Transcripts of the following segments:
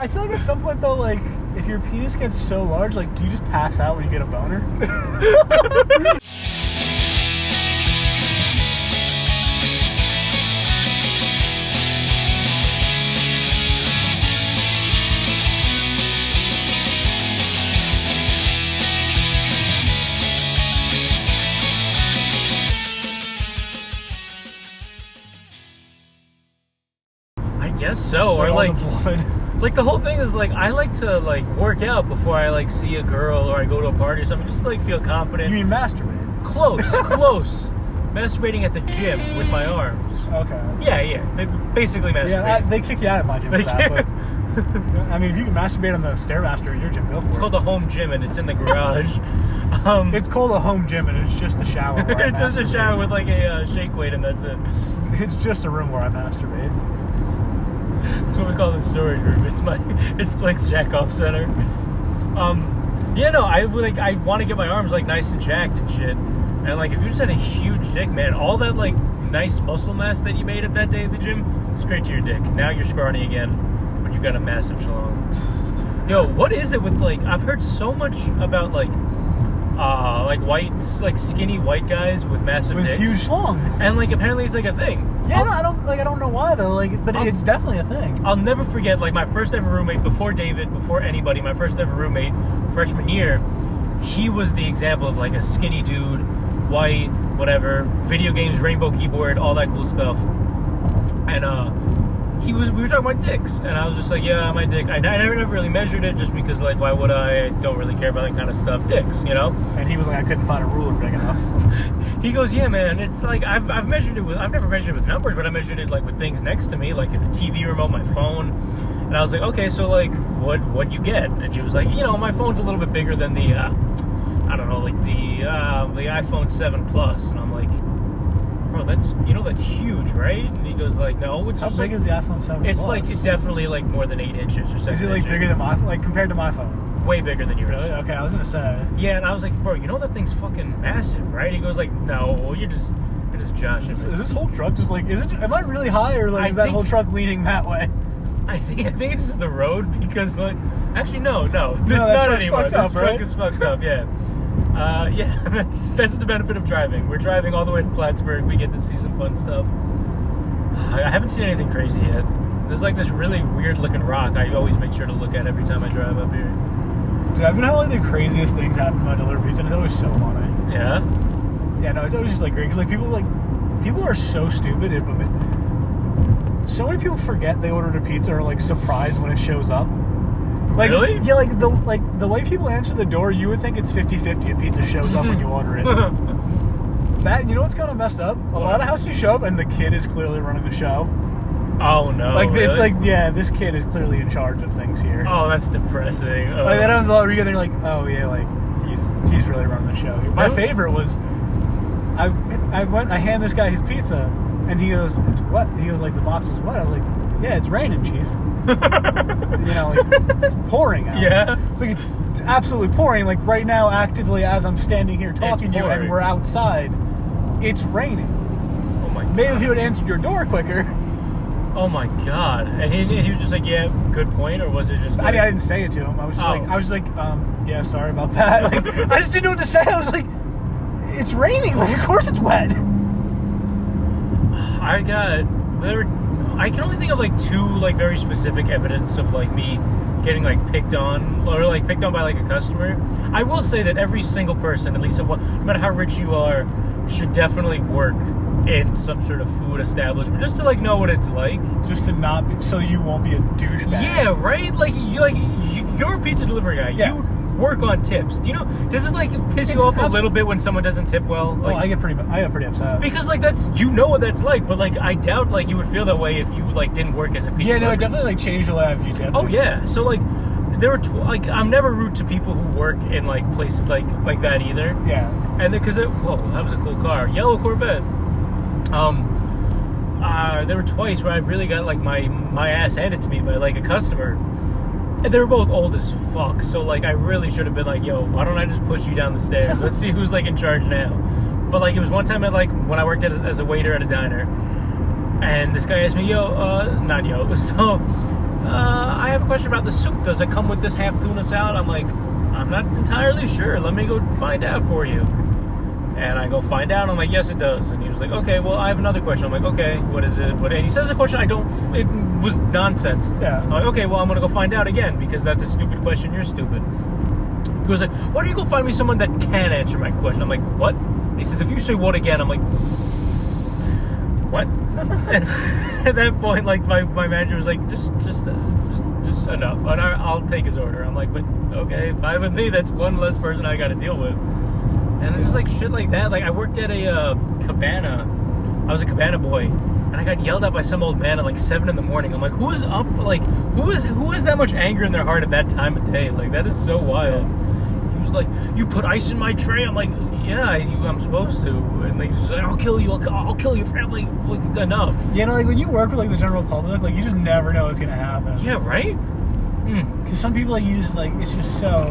I feel like at some point though, like if your penis gets so large, like do you just pass out when you get a boner? I guess so. Or like the whole thing is like I like to like work out before I like see a girl or I go to a party or something, just to like feel confident. You mean masturbate? Close. Masturbating at the gym with my arms. Okay. Yeah. Basically masturbating. Yeah, they kick you out of my gym for that, but I mean, if you can masturbate on the Stairmaster at your gym, go for it. It's called a home gym and it's in the garage. It's called a home gym and it's just a shower. It's just a shower with like a shake weight and that's it. It's just a room where I masturbate. That's what we call the storage room. It's Blake's jack-off center. I want to get my arms like nice and jacked and shit. And like if you just had a huge dick, man, all that like nice muscle mass that you made at that day at the gym, straight to your dick. Now you're scrawny again, but you got a massive schlong. Yo, what is it with like? I've heard so much about like skinny white guys with massive dicks. With huge schlongs. And like apparently it's like a thing. Yeah, I don't know why though. But it's definitely a thing. I'll never forget like my first ever roommate before David, before anybody. My first ever roommate, freshman year. He was the example of like a skinny dude, white, whatever, video games, rainbow keyboard, all that cool stuff. And we were talking about dicks, and I was just like, yeah, my dick. I never really measured it just because like why would I don't really care about that kind of stuff. Dicks, you know. And he was like, I couldn't find a ruler big enough. He goes, yeah, man, it's like I've measured it with, I've never measured it with numbers, but I measured it like with things next to me, like the TV remote, my phone. And I was like, okay, so like what you get? And he was like, you know, my phone's a little bit bigger than the I don't know, like the iPhone 7 Plus. And I'm like, bro, that's huge, right? And he goes like, no, it's how big is the iPhone 7 Plus? It's like definitely like more than 8 inches or 7 inches. Is it like bigger than like compared to my phone? Way bigger than yours. Really? Okay, I was gonna say. Yeah, and I was like, bro, you know that thing's fucking massive, right? He goes like, no, you're just joshing. Is this whole truck just like, am I really high or like is that whole truck leaning that way? I think it's just the road because like, actually no, it's not anymore. This truck is fucked up. Yeah. Yeah, that's the benefit of driving. We're driving all the way to Plattsburgh. We get to see some fun stuff. I haven't seen anything crazy yet. There's like this really weird looking rock I always make sure to look at every time I drive up here. Dude, I've been having like the craziest things happen to my deliveries, and it's always so funny. Yeah? Yeah, no, it's always just like great, because like people are so stupid. So many people forget they ordered a pizza or like surprised when it shows up. Like, really? Yeah, like the way people answer the door, you would think it's 50-50 a pizza shows up when you order it. That, you know what's kind of messed up? A lot of houses you show up and the kid is clearly running the show. Oh no! Like really? It's like, yeah, this kid is clearly in charge of things here. Oh, that's depressing. Oh. Like that happens a lot. They're like, oh yeah, like he's really running the show. My favorite was, I hand this guy his pizza, and he goes, it's wet. He goes like, the box is wet. I was like, yeah, it's raining, chief. You know, like it's pouring out. Yeah. It's like it's absolutely pouring. Like right now, actively as I'm standing here talking to you, and we're outside, it's raining. Oh my God. Maybe if he would have answered your door quicker. Oh my God! And he was just like, "Yeah, good point," or was it just? Like... I mean, I didn't say it to him. I was just like, yeah, sorry about that. Like, I just didn't know what to say. I was like, it's raining. Like, of course it's wet. I can only think of like 2 like very specific evidence of like me getting like picked on or like picked on by like a customer. I will say that every single person, at least no matter how rich you are, should definitely work in some sort of food establishment just to like know what it's like, just to not be, so you won't be a douchebag. Yeah, right. You're a pizza delivery guy. Yeah. You work on tips. Do you know? Does it like piss you off a little bit when someone doesn't tip well? Like, I get pretty upset because like that's, you know what that's like, but like I doubt like you would feel that way if you like didn't work as a pizza. Yeah, no, it definitely like changed the way I view tips. Oh yeah, so like there were I'm never rude to people who work in like places like that either. Yeah, and because whoa, that was a cool car, yellow Corvette. There were twice where I really got like my ass handed to me by like a customer. And they were both old as fuck, so like I really should have been like, yo, why don't I just push you down the stairs? Let's see who's like in charge now. But like it was one time at like when I worked as a waiter at a diner, and this guy asked me, so I have a question about the soup. Does it come with this half tuna salad? I'm like, I'm not entirely sure. Let me go find out for you. And I go find out. I'm like, yes, it does. And he was like, okay, well, I have another question. I'm like, okay, what is it? And he says a question it was nonsense. Yeah. I'm like, okay, well, I'm going to go find out again because that's a stupid question. You're stupid. He goes like, why don't you go find me someone that can answer my question? I'm like, what? And he says, if you say what again? I'm like, what? And at that point, like, my manager was like, just enough. And I'll take his order. I'm like, but okay, fine with me. That's one less person I got to deal with. And it's just like shit like that. Like I worked at a cabana. I was a cabana boy, and I got yelled at by some old man at like 7 a.m. I'm like, who is up? Like, who is that much anger in their heart at that time of day? Like that is so wild. He was like, you put ice in my tray. I'm like, yeah, I'm supposed to. And like, he's like, I'll kill you. I'll kill your family. Like enough. You know, like when you work with like the general public, like you just never know what's gonna happen. Yeah, right. Because some people like you just like it's just so.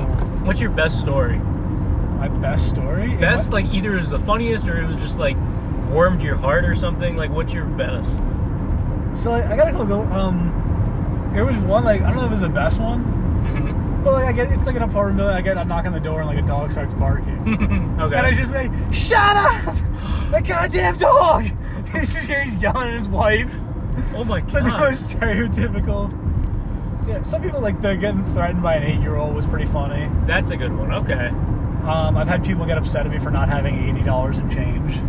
What's your best story? My best story? Best, like either it was the funniest or it was just like warmed your heart or something. Like, what's your best? So like, I gotta go. There was one like I don't know if it was the best one, but like it's like an apartment building. I get a knock on the door and like a dog starts barking. Okay. And I just like, shut up! The goddamn dog! He's just here. He's yelling at his wife. Oh my god! It's like the most stereotypical. Yeah, some people like they're getting threatened by an 8-year-old was pretty funny. That's a good one. Okay. I've had people get upset at me for not having $80 in change.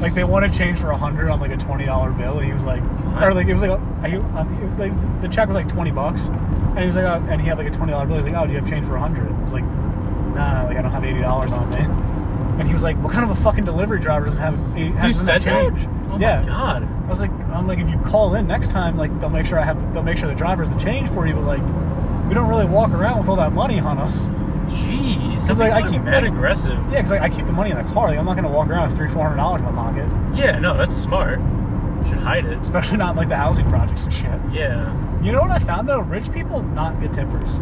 Like they wanted change for $100 on like a $20 bill, and he was like, what? or like it was like, the check was like $20, and he was like, and he had like a $20 bill. He's like, oh, do you have change for $100? I was like, nah, like I don't have $80 on me. And he was like, what kind of a fucking delivery driver doesn't have change? Oh yeah. my god. I was like, I'm like, if you call in next time, like they'll make sure the driver has the change for you, but like we don't really walk around with all that money on us. Jeez, because like I keep mad aggressive. Yeah, because like, I keep the money in the car. Like I'm not gonna walk around with $300-400 in my pocket. Yeah, no, that's smart. Should hide it, especially not like the housing projects and shit. Yeah. You know what I found though? Rich people not good tippers.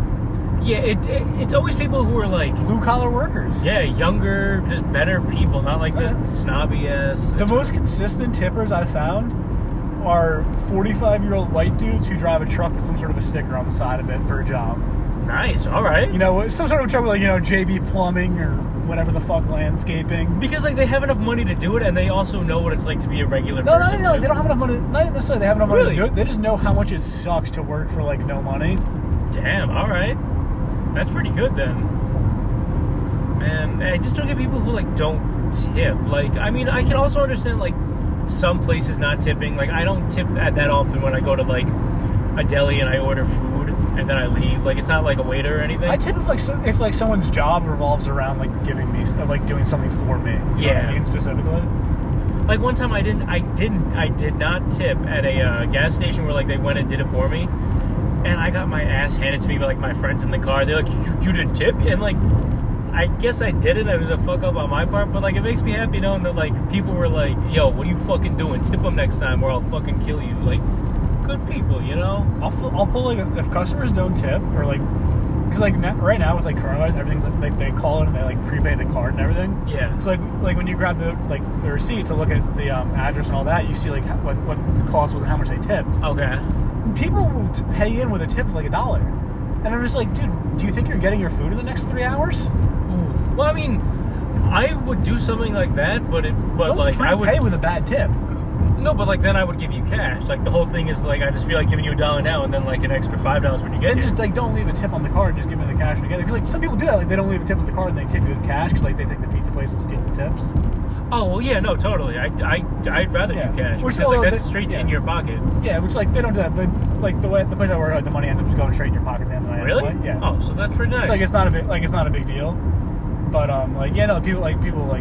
Yeah, it's always people who are like blue collar workers. Yeah, younger, just better people, not like the snobby ass. The most consistent tippers I've found are 45-year-old white dudes who drive a truck with some sort of a sticker on the side of it for a job. Nice, all right. You know, some sort of truck with like, you know, JB Plumbing or whatever the fuck landscaping. Because like they have enough money to do it, and they also know what it's like to be a regular person. No, they don't have enough money. Not necessarily they have enough money to do it. They just know how much it sucks to work for like no money. Damn, all right. That's pretty good then. Man, I just don't get people who like don't tip. Like, I mean, I can also understand like some places not tipping. Like, I don't tip that often when I go to like a deli and I order food and then I leave. Like, it's not like a waiter or anything. I tip if like someone's job revolves around like giving me like doing something for me. You know what I mean, specifically. Like one time I did not tip at a gas station where like they went and did it for me. And I got my ass handed to me by like my friends in the car. They're like, you didn't tip? And like, I guess I did it. It was a fuck up on my part. But like, it makes me happy knowing that like people were like, yo, what are you fucking doing? Tip them next time or I'll fucking kill you. Like, good people, you know? I'll pull like, if customers don't tip or like, because like right now with like coronavirus, everything's like they call it and they like prepay the card and everything. Yeah. So like when you grab the receipt to look at the address and all that, you see like what the cost was and how much they tipped. Okay. People will pay in with a tip of like $1, and I'm just like, dude, do you think you're getting your food in the next 3 hours? Ooh. Well, I mean, I would do something like that, but don't like I would pay with a bad tip. No, but like then I would give you cash. Like the whole thing is like I just feel like giving you $1 now and then like an extra $5 when you get it. Just like don't leave a tip on the card. Just give me the cash when you get it. Because like some people do that. Like they don't leave a tip on the card and they tip you with cash because like they think the pizza place will steal the tips. Oh well, yeah, no, totally. I'd rather do cash because like that's straight in your pocket. Yeah, which like they don't do that. Like the place I work, like the money ends up just going straight in your pocket. Then really? Yeah. Oh, so that's pretty nice. It's like it's not a big deal. But like yeah, no, people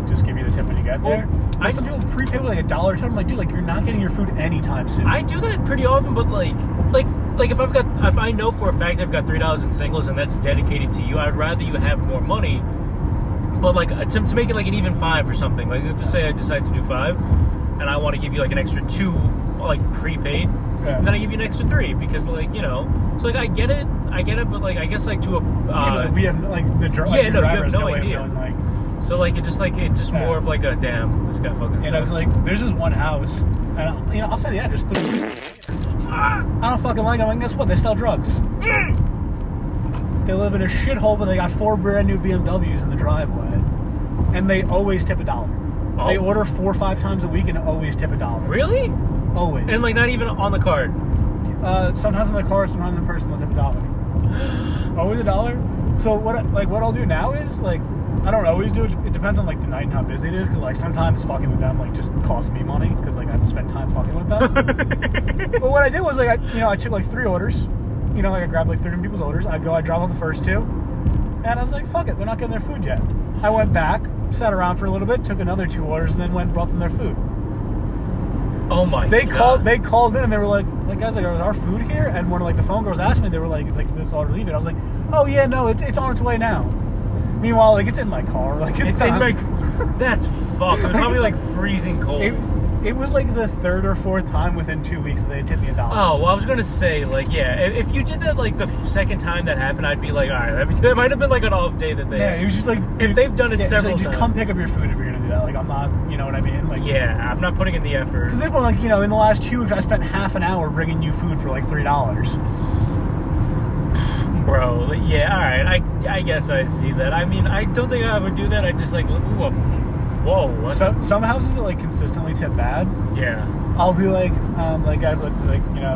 just give you the tip when you get there. Some people prepay with like $1 tip. I'm like, dude, like you're not getting your food anytime soon. I do that pretty often, but like if I know for a fact I've got $3 in singles and that's dedicated to you, I'd rather you have more money. But like to make it like an even 5 or something. Like just say I decide to do 5, and I want to give you like an extra 2, like prepaid. Yeah. And then I give you an extra 3 because like you know. So like I get it, but like I guess like to a but we have like the driver. Yeah, no, you have no way idea. Of knowing, like, so like it's just more of like a damn, this guy fucking sucks. And I was like, there's this one house, and I'll say the address. I don't fucking like them. And guess what? They sell drugs. They live in a shithole, but they got 4 brand new BMWs in the driveway. And they always tip $1. Oh. They order 4 or 5 times a week and always tip $1. Really? Always. And like not even on the card. Sometimes in the car, sometimes in person, they'll tip $1. Always $1. So what I'll do now is like, I don't always do it. It depends on like the night and how busy it is. Because like sometimes fucking with them like just costs me money because like I have to spend time fucking with them. But what I did was like I took like 3 orders. Like I grabbed like 30 people's orders. I'd drop off the first 2, and I was like, fuck it, they're not getting their food yet. I went back, sat around for a little bit, took another 2 orders, and then went and brought them their food. Oh my God. They called in and they were like guys, like, is our food here? And one of like the phone girls asked me, they were like, this order leave it. I was like, oh yeah, no, it's on its way now. Meanwhile, like it's in my car, like it's in my. That's fucked. It was probably like freezing cold. It was like the 3rd or 4th time within 2 weeks that they tipped me $1. Oh, well, I was gonna say, like, yeah, if you did that like the second time that happened, I'd be like, all right, that might have been like an off day that they. Yeah, it was just like if they've done it several times. Just come pick up your food if you're gonna do that. Like I'm not, you know what I mean? Like yeah, I'm not putting in the effort. Because they've been like, in the last 2 weeks, I spent half an hour bringing you food for like $3. Bro, yeah, all right, I guess I see that. I mean, I don't think I would do that. I just like, ooh, whoa. Some houses that like consistently tip bad. Yeah. I'll be like guys, like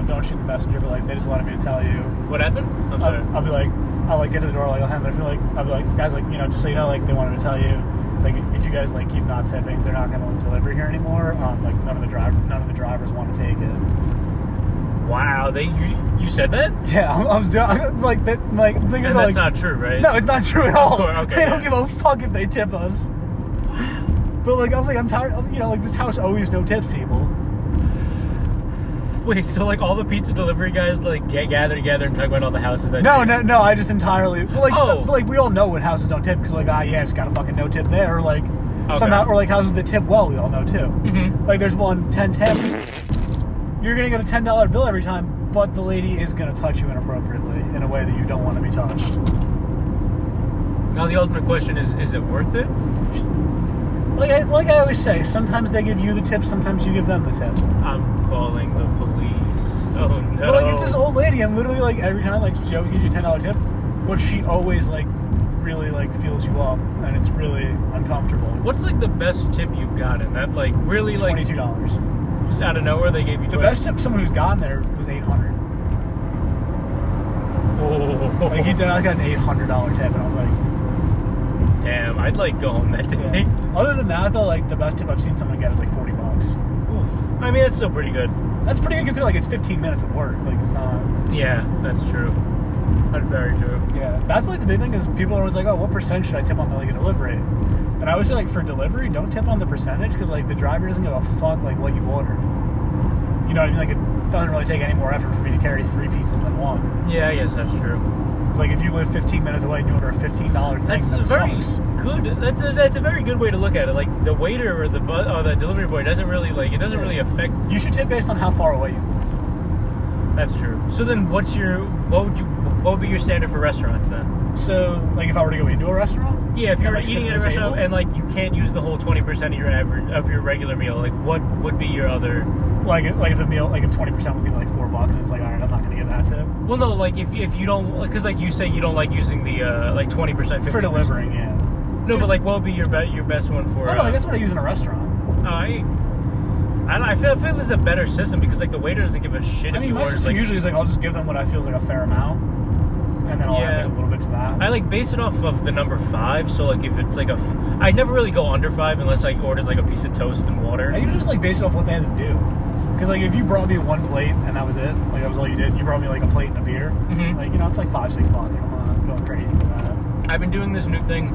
don't shoot the messenger, but like they just wanted me to tell you. What happened? I'm sorry. I'll be like, I'll like get to the door, like I'll hand it. I feel like I'll be like, guys, like just so you know, like they wanted to tell you, like if you guys like keep not tipping, they're not going to deliver here anymore. Like none of the drivers want to take it. Wow, you said that? Yeah, I was doing like that. Like the thing is, that's like, not true, right? No, it's not true at all. Okay, they don't give a fuck if they tip us. But like I was like, I'm tired. Like this house always no tips people. Wait, so like all the pizza delivery guys like gather together and talk about all the houses that. No. I just entirely like we all know when houses don't tip because like it's got a fucking no tip there. Or like somehow or like houses that tip well, we all know too. Mm-hmm. Like there's one 10-10. You're gonna get a $10 bill every time, but the lady is gonna touch you inappropriately in a way that you don't want to be touched. Now the ultimate question is it worth it? Like I always say, sometimes they give you the tip, sometimes you give them the tip. I'm calling the police. Oh no! But like it's this old lady, and literally like every time like she always gives you a $10 tip, but she always like really like feels you up, and it's really uncomfortable. What's like the best tip you've gotten? That like really like $22. Just out of nowhere they gave you. The best tip someone who's gotten there was $800. Oh, like I got an $800 tip, and I was like, damn, I'd like go home that day. Yeah. Other than that, though, like the best tip I've seen someone get is like $40. Oof. I mean, that's still pretty good. That's pretty good considering like it's 15 minutes of work. Like it's not. Yeah, that's true. That's very true. Yeah, that's like the big thing is people are always like, oh, what percent should I tip on the like a delivery? And I always say like for delivery, don't tip on the percentage because like the driver doesn't give a fuck like what you ordered. You know what I mean? Like it doesn't really take any more effort for me to carry 3 pizzas than 1. Yeah, I guess that's true. It's like if you live 15 minutes away and you order a $15 thing, that's very good. That's a very good way to look at it. Like the waiter or the delivery boy doesn't really really affect. You should tip based on how far away you live. That's true. So then, what would be your standard for restaurants then? So like if I were to go into a restaurant, yeah, if you're like eating at a restaurant and like you can't use the whole 20% of your regular meal, like what would be your other? Like if a meal, like if 20% was gonna be like $4, and it's like, all right, I'm not gonna get that tip. Well, no, like if you don't, because like you say you don't like using the like 20%, 50% for delivering, yeah. No, but like what would be your best one for? No, like that's what I use in a restaurant. I feel there's a better system because like the waiter doesn't give a shit if you order. Like usually is like I'll just give them what I feel is like a fair amount, and then I'll have like a little bit to that. I like base it off of the number 5. So like if it's like I never really go under 5 unless I ordered like a piece of toast and water. I usually just like base it off what they had to do. Because like if you brought me 1 plate and that was it, like that was all you did, you brought me like a plate and a beer, like it's like $5-6. Like, I'm not going crazy for that. I've been doing this new thing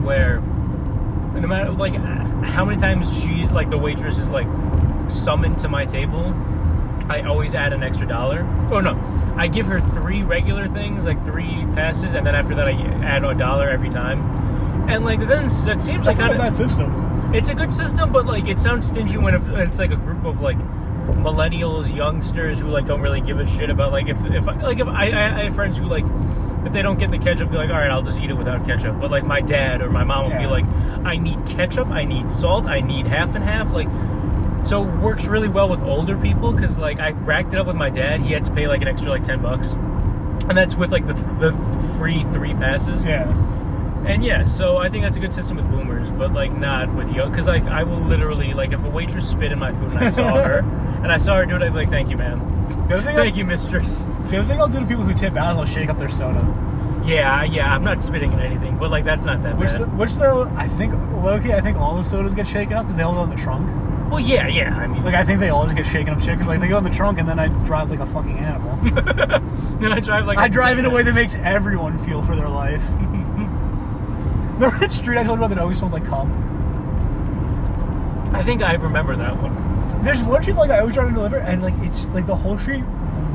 where no matter like how many times the waitress is like summoned to my table, I always add an extra $1. Oh no, I give her 3 regular things, like 3 passes, and then after that I add $1 every time. And like then that seems That's like not a bad system. It's a good system, but like it sounds stingy when it's like a group of like millennials, youngsters who like don't really give a shit about like if I have friends who like if they don't get the ketchup, they're like, all right, I'll just eat it without ketchup. But like my dad or my mom would be like, I need ketchup, I need salt, I need half and half. Like So it works really well with older people because like I racked it up with my dad. He had to pay like an extra like $10, and that's with like the free 3 passes. Yeah. And yeah, so I think that's a good system with boomers, but like not with young. Because like I will literally like if a waitress spit in my food and I saw her do it, I'd be like, thank you, ma'am. Thank you, mistress. The other thing I'll do to people who tip out is I'll shake up their soda. Yeah, I'm not spitting in anything, but like that's not that bad. Which though, I think low-key, I think all the sodas get shaken up because they all go in the trunk. Well, yeah. I mean, like I think they all just get shaken up shit because like they go in the trunk and then I drive like a fucking animal. Then I drive in a way that makes everyone feel for their life. Remember that street I told you about that always smells like cum? I think I remember that one. There's one street like I always drive to deliver and like it's like the whole street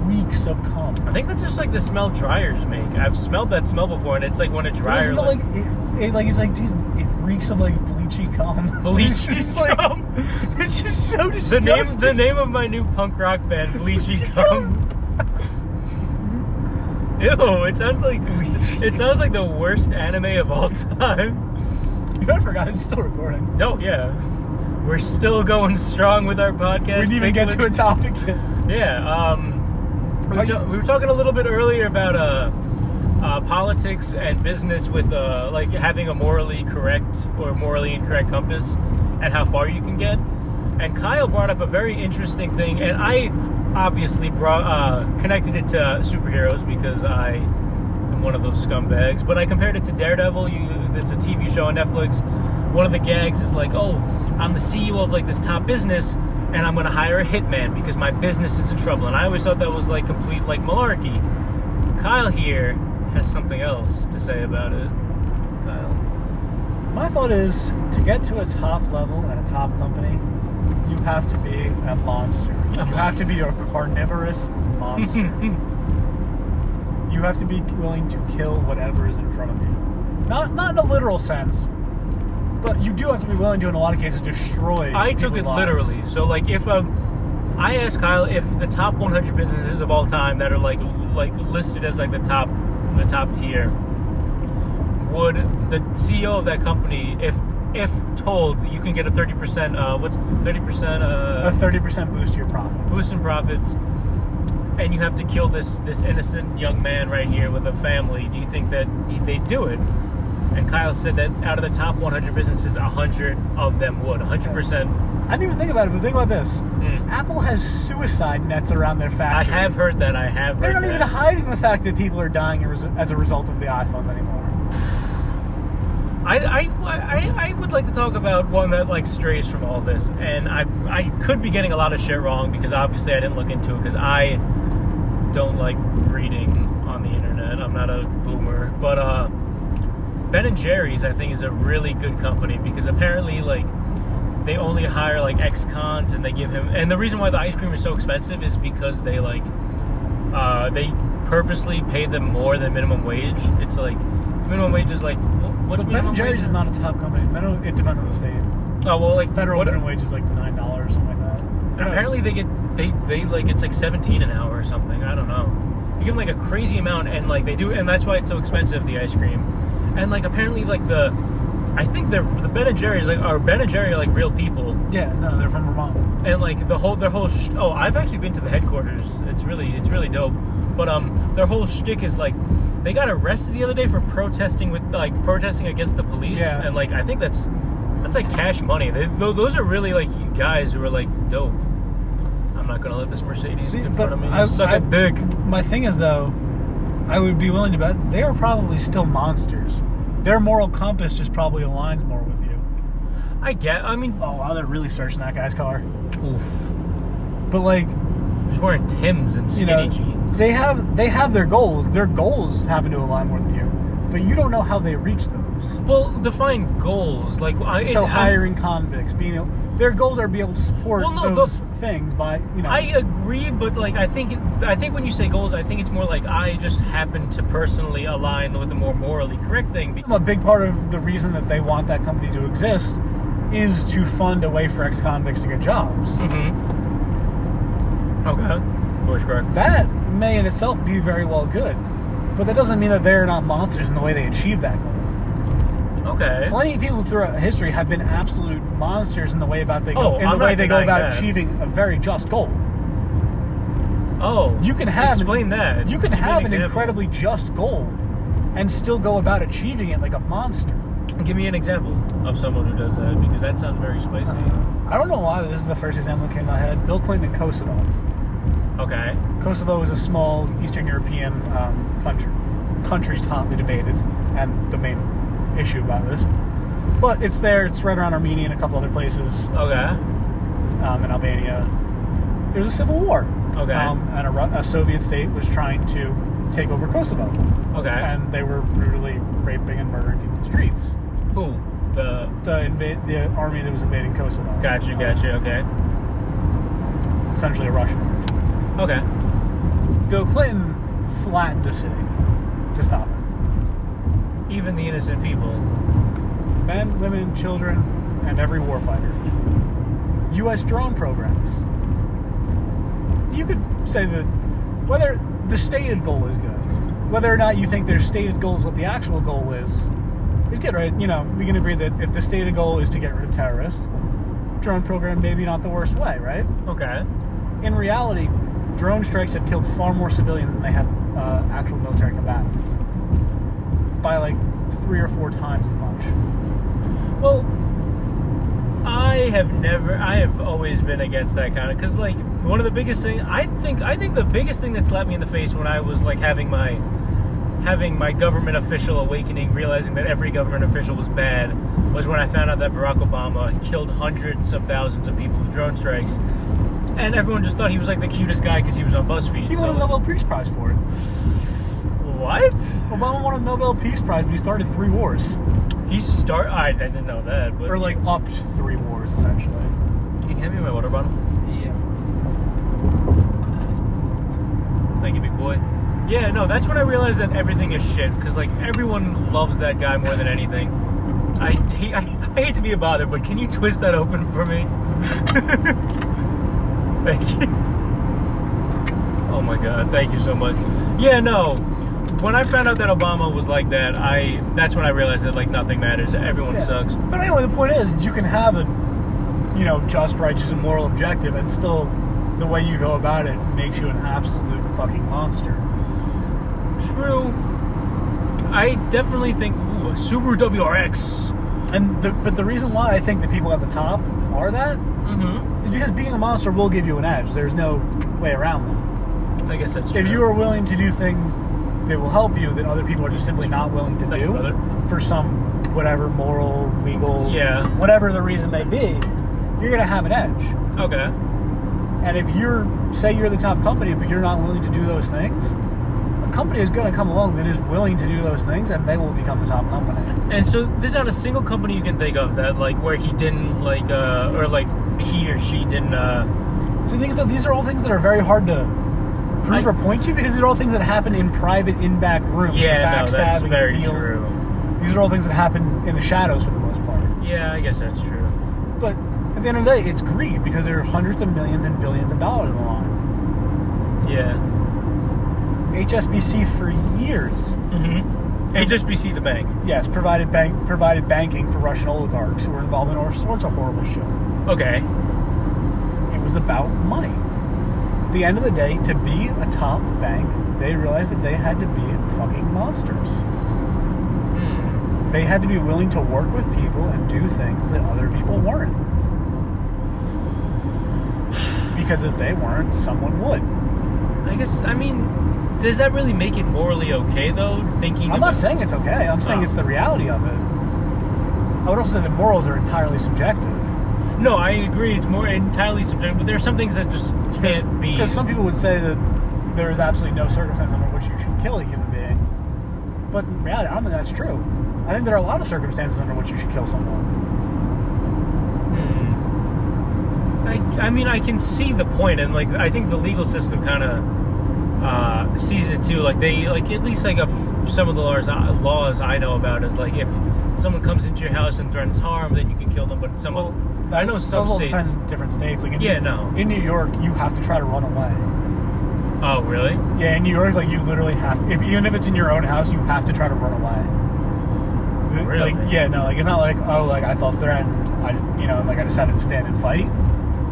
reeks of cum. I think that's just like the smell dryers make. I've smelled that smell before, and it's like when a dryer like it's like dude, it reeks of like bleachy cum. Bleachy cum. It's just so disgusting. The name of my new punk rock band, Bleachy Cum. Ew! It sounds like the worst anime of all time. You know, I forgot it's still recording. Oh yeah, we're still going strong with our podcast. We didn't even get to a topic yet. Yeah. We were talking a little bit earlier about politics and business with like having a morally correct or morally incorrect compass and how far you can get. And Kyle brought up a very interesting thing, and I obviously connected it to superheroes because I am one of those scumbags. But I compared it to Daredevil. It's a TV show on Netflix. One of the gags is like, oh, I'm the CEO of like this top business, and I'm going to hire a hitman because my business is in trouble. And I always thought that was like complete like malarkey. Kyle here has something else to say about it. Kyle. My thought is, to get to a top level at a top company, you have to be a monster. You have to be a carnivorous monster. You have to be willing to kill whatever is in front of you. Not in a literal sense, but you do have to be willing to, in a lot of cases, destroy I took it lives. literally. So, like, if I asked Kyle if the top 100 businesses of all time that are like listed as like the top tier, would the CEO of that company, if told you can get a 30%, what's 30%? A 30% boost to your profits. Boost in profits, and you have to kill this innocent young man right here with a family. Do you think that they'd do it? And Kyle said that out of the top 100 businesses, 100 of them would. 100%. I didn't even think about it, but think about this. Apple has suicide nets around their factory. I have heard that. They're not even hiding the fact that people are dying as a result of the iPhones anymore. I would like to talk about one that like strays from all this, and I could be getting a lot of shit wrong because obviously I didn't look into it because I don't like reading on the internet. I'm not a boomer, but Ben & Jerry's I think is a really good company because apparently like they only hire like ex-cons and they give him, and the reason why the ice cream is so expensive is because they like they purposely pay them more than minimum wage. It's like minimum wage is like what's but minimum Ben & Jerry's wage? is not a top company. It depends on the state. Oh well, like federal minimum wage is like $9 or something like that. And apparently they like it's like $17 an hour or something. I don't know. You give them like a crazy amount, and like they do, and that's why it's so expensive, the ice cream. And like apparently like I think the Ben & Jerry's like are Ben & Jerry are like real people. Yeah, no, they're from Vermont. And like their whole I've actually been to the headquarters. It's really dope. But their whole shtick is like they got arrested the other day for protesting against the police. Yeah. And like I think that's like cash money. Those are really like guys who are like dope. I'm not gonna let this Mercedes in front of me suck a dick. My thing is though, I would be willing to bet they are probably still monsters. Their moral compass just probably aligns more with you. I mean, oh wow, they're really searching that guy's car. Oof. But like, he's wearing Timbs and skinny jeans. They have their goals. Their goals happen to align more than you, but you don't know how they reach those. Well, define goals. Like hiring convicts, their goals are to be able to support those things by I agree, but like I think when you say goals, I think it's more like I just happen to personally align with a more morally correct thing. A big part of the reason that they want that company to exist is to fund a way for ex-convicts to get jobs. Mm-hmm. Okay. Voice crack. That may in itself be very well good, but that doesn't mean that they're not monsters in the way they achieve that goal. Okay. Plenty of people throughout history have been absolute monsters in the way about I'm not they go denying about that. achieving a very just goal. Oh, You can have explain that. You can Give me have an example. incredibly just goal and still go about achieving it like a monster. Give me an example of someone who does that, because that sounds very spicy. I don't know why, but this is the first example that came to my head. Bill Clinton in Kosovo. Okay. Kosovo is a small Eastern European country. Country's hotly debated, and the main issue about this. But it's there. It's right around Armenia and a couple other places. Okay. In Albania. There was a civil war. Okay. And a Soviet state was trying to take over Kosovo. Okay. And they were brutally raping and murdering people in the streets. Who? The army that was invading Kosovo. Gotcha. Okay. Essentially a Russian army. Okay. Bill Clinton flattened the city to stop it. Even the innocent people. Men, women, children, and every warfighter. U.S. drone programs. You could say that whether the stated goal is good, whether or not you think their stated goal is what the actual goal is good, right? You know, we can agree that if the stated goal is to get rid of terrorists, drone program maybe not the worst way, right? Okay. In reality, drone strikes have killed far more civilians than they have actual military combatants. By like 3 or 4 times as much. Well, I have always been against that kind of, because like one of the biggest thing I think the biggest thing that slapped me in the face when I was like having my government official awakening, realizing that every government official was bad, was when I found out that Barack Obama killed hundreds of thousands of people with drone strikes, and everyone just thought he was like the cutest guy because he was on BuzzFeed. He won a Nobel Peace Prize for it. What? Obama won a Nobel Peace Prize, but he started 3 wars. I didn't know that, but Or like upped 3 wars, essentially. Can you hand me my water bottle? Yeah. Thank you, big boy. Yeah, no, that's when I realized that everything is shit, because like everyone loves that guy more than anything. I hate to be a bother, but can you twist that open for me? Thank you. Oh my god, thank you so much. Yeah, no. When I found out that Obama was like that, that's when I realized that like nothing matters. Everyone sucks. But anyway, the point is, you can have a, just, righteous, and moral objective, and still, the way you go about it makes you an absolute fucking monster. True. I definitely think, a Subaru WRX. But the reason why I think the people at the top are that is because being a monster will give you an edge. There's no way around that. I guess that's true. If you are willing to do things that will help you that other people are just simply not willing to do for some whatever moral, legal, whatever the reason may be, you're going to have an edge. Okay. And if say you're the top company, but you're not willing to do those things, a company is going to come along that is willing to do those things, and they will become the top company. And so there's not a single company you can think of that, like, where he didn't, like, or like he or she didn't. So these are all things that are very hard to prove or point to, because these are all things that happen in private, in-back rooms. Yeah, the no, that's backstabbing, very the deals. true. These are all things that happen in the shadows for the most part. Yeah, I guess that's true. But at the end of the day, it's greed, because there are hundreds of millions and billions of dollars on the line. Yeah. HSBC for years. HSBC, the bank. Yes, provided banking for Russian oligarchs who were involved in all sorts of horrible shit. Okay. It was about money. At the end of the day, to be a top bank, they realized that they had to be fucking monsters. They had to be willing to work with people and do things that other people weren't. Because if they weren't, someone would. Does that really make it morally okay, though? I'm not saying it's okay. I'm saying it's the reality of it. I would also say that morals are entirely subjective. No, I agree. It's more entirely subjective, but there are some things that just can't be. Because some people would say that there is absolutely no circumstance under which you should kill a human being. But in reality, I don't think that's true. I think there are a lot of circumstances under which you should kill someone. I can see the point, and like I think the legal system kind of sees it too. Like they, like at least like some of the laws I know about is like if someone comes into your house and threatens harm, then you can kill them. But I know some states. Depends on different states. Like in New York, you have to try to run away. Oh, really? Yeah, in New York, like you literally have, even if it's in your own house, you have to try to run away. Really? Like, yeah, no, like it's not like, oh, like I felt threatened, I decided to stand and fight.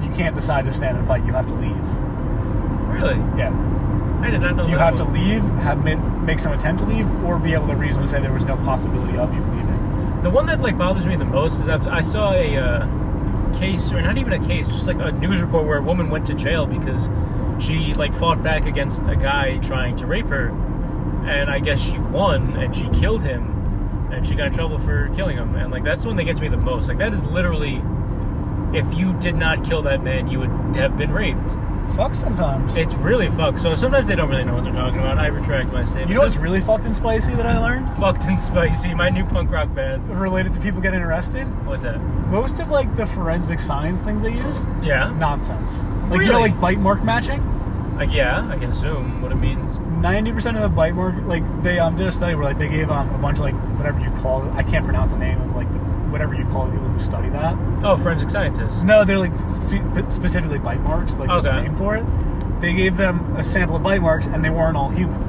You can't decide to stand and fight. You have to leave. Really? Yeah. I did not know You that have to leave, make some attempt to leave, or be able to reasonably say there was no possibility of you leaving. The one that like bothers me the most is I saw a case, or not even a case, just like a news report where a woman went to jail because she like fought back against a guy trying to rape her, and I guess she won and she killed him, and she got in trouble for killing him. And like that's the one that gets me the most. Like that is literally, if you did not kill that man, you would have been raped. Fuck sometimes. It's really fucked. So sometimes they don't really know what they're talking about. I retract my statement. You know what's really fucked and spicy that I learned? Fucked and Spicy, my new punk rock band. Related to people getting arrested? What's that? Most of like the forensic science things they use, Yeah? nonsense. Like Really? you know, like bite mark matching. Like, yeah, I can assume what it means. 90% of the bite mark, like they did a study where like they gave a bunch of like whatever you call it. I can't pronounce the name of like whatever you call the people who study that. Oh, forensic scientists. No, they're like specifically bite marks. Like there's a name for it. They gave them a sample of bite marks, and they weren't all human.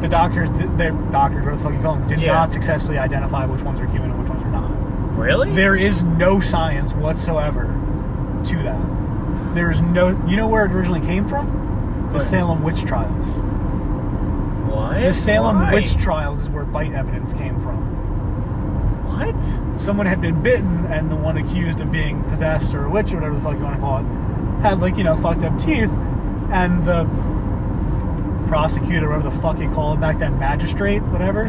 The doctors, whatever the fuck you call them, did not successfully identify which ones are human and which ones are not. Really? There is no science whatsoever to that. There is no... You know where it originally came from? The Salem witch trials. What? The Salem Why? witch trials is where bite evidence came from. What? Someone had been bitten, and the one accused of being possessed or a witch or whatever the fuck you want to call it had, like, fucked up teeth, and the prosecutor, whatever the fuck you call it back then, magistrate, whatever,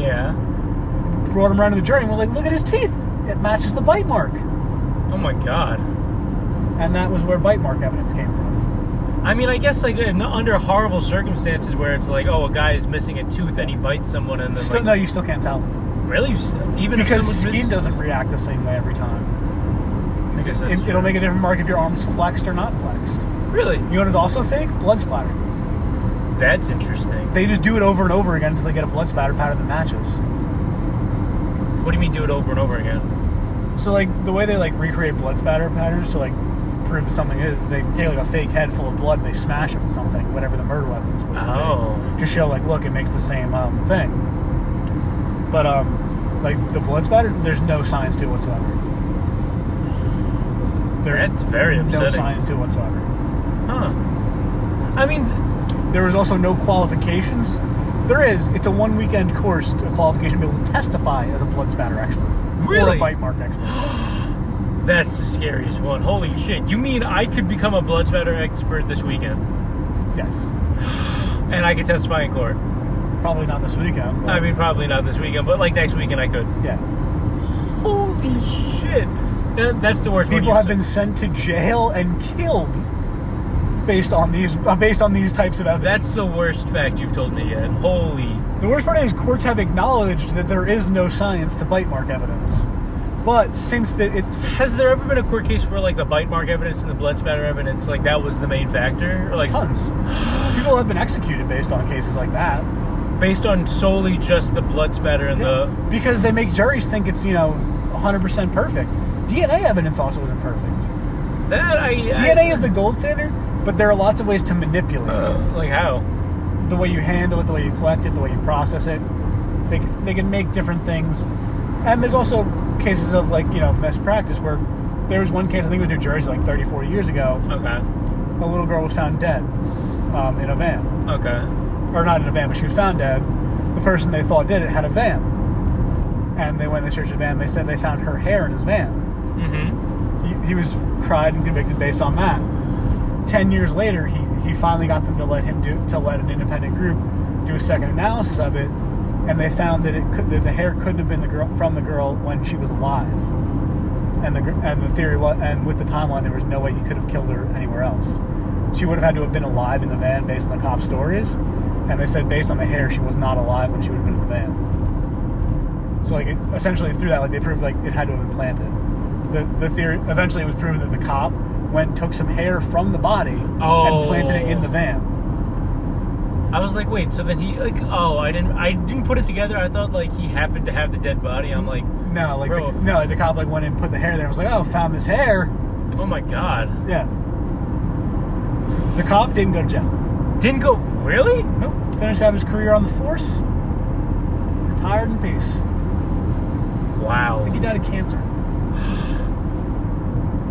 brought him around to the jury and was like, look at his teeth. It matches the bite mark. Oh my god. And that was where bite mark evidence came from. I mean, I guess, like, under horrible circumstances where it's like, oh, a guy is missing a tooth and he bites someone and then, Still, like... No, you still can't tell. Really? Even because if skin doesn't react the same way every time. I guess that's It'll make a different mark if your arm's flexed or not flexed. Really? You know what is also fake? Blood splatter. That's interesting. They just do it over and over again until they get a blood splatter pattern that matches. What do you mean do it over and over again? So, like, the way they, like, recreate blood spatter patterns to, like, prove that something is, they take, like, a fake head full of blood and they smash it with something, whatever the murder weapon is supposed to be. To show, like, look, it makes the same thing. But, like, the blood spatter, there's no science to it whatsoever. That's very upsetting. No science to it whatsoever. Huh. I mean... There was also no qualifications. There is. It's a 1 weekend course, a qualification to be able to testify as a blood spatter expert. Really? Or a bite mark expert. That's the scariest one. Holy shit. You mean I could become a blood spatter expert this weekend? Yes. And I could testify in court? Probably not this weekend. I mean, probably not this weekend, but like next weekend I could. Yeah. Holy shit. That's the worst one. People have been sent to jail and killed based on these types of evidence. That's the worst fact you've told me yet. Holy. The worst part is courts have acknowledged that there is no science to bite mark evidence. But since that it's... Has there ever been a court case where, like, the bite mark evidence and the blood spatter evidence, like, that was the main factor? Or, like... Tons. People have been executed based on cases like that. Based on solely just the blood spatter and the... Because they make juries think it's, 100% perfect. DNA evidence also isn't perfect. DNA is the gold standard, but there are lots of ways to manipulate it. Like how? The way you handle it, the way you collect it, the way you process it. They can make different things. And there's also cases of, like, best practice where there was one case, I think it was New Jersey, like 30, 40 years ago. Okay. A little girl was found dead in a van. Okay. Or not in a van, but she was found dead. The person they thought did it had a van. And they went and searched the van. They said they found her hair in his van. Mm-hmm. He was tried and convicted based on that. 10 years later, he finally got them to let an independent group do a second analysis of it, and they found that the hair couldn't have been from the girl when she was alive. And the theory was, and with the timeline, there was no way he could have killed her anywhere else. She would have had to have been alive in the van based on the cop stories, and they said based on the hair, she was not alive when she would have been in the van. So, like, essentially through that, like, they proved, like, it had to have been planted. The theory, eventually it was proven that the cop went and took some hair from the body and planted it in the van. I was like, wait, so then he, like, I didn't put it together. I thought, like, he happened to have the dead body. I'm like, no, like, the cop, like, went and put the hair there and was like, oh, found this hair. Oh my god. Yeah. The cop didn't go to jail. Didn't go, really? Nope. Finished out his career on the force. Retired in peace. Wow. I think he died of cancer.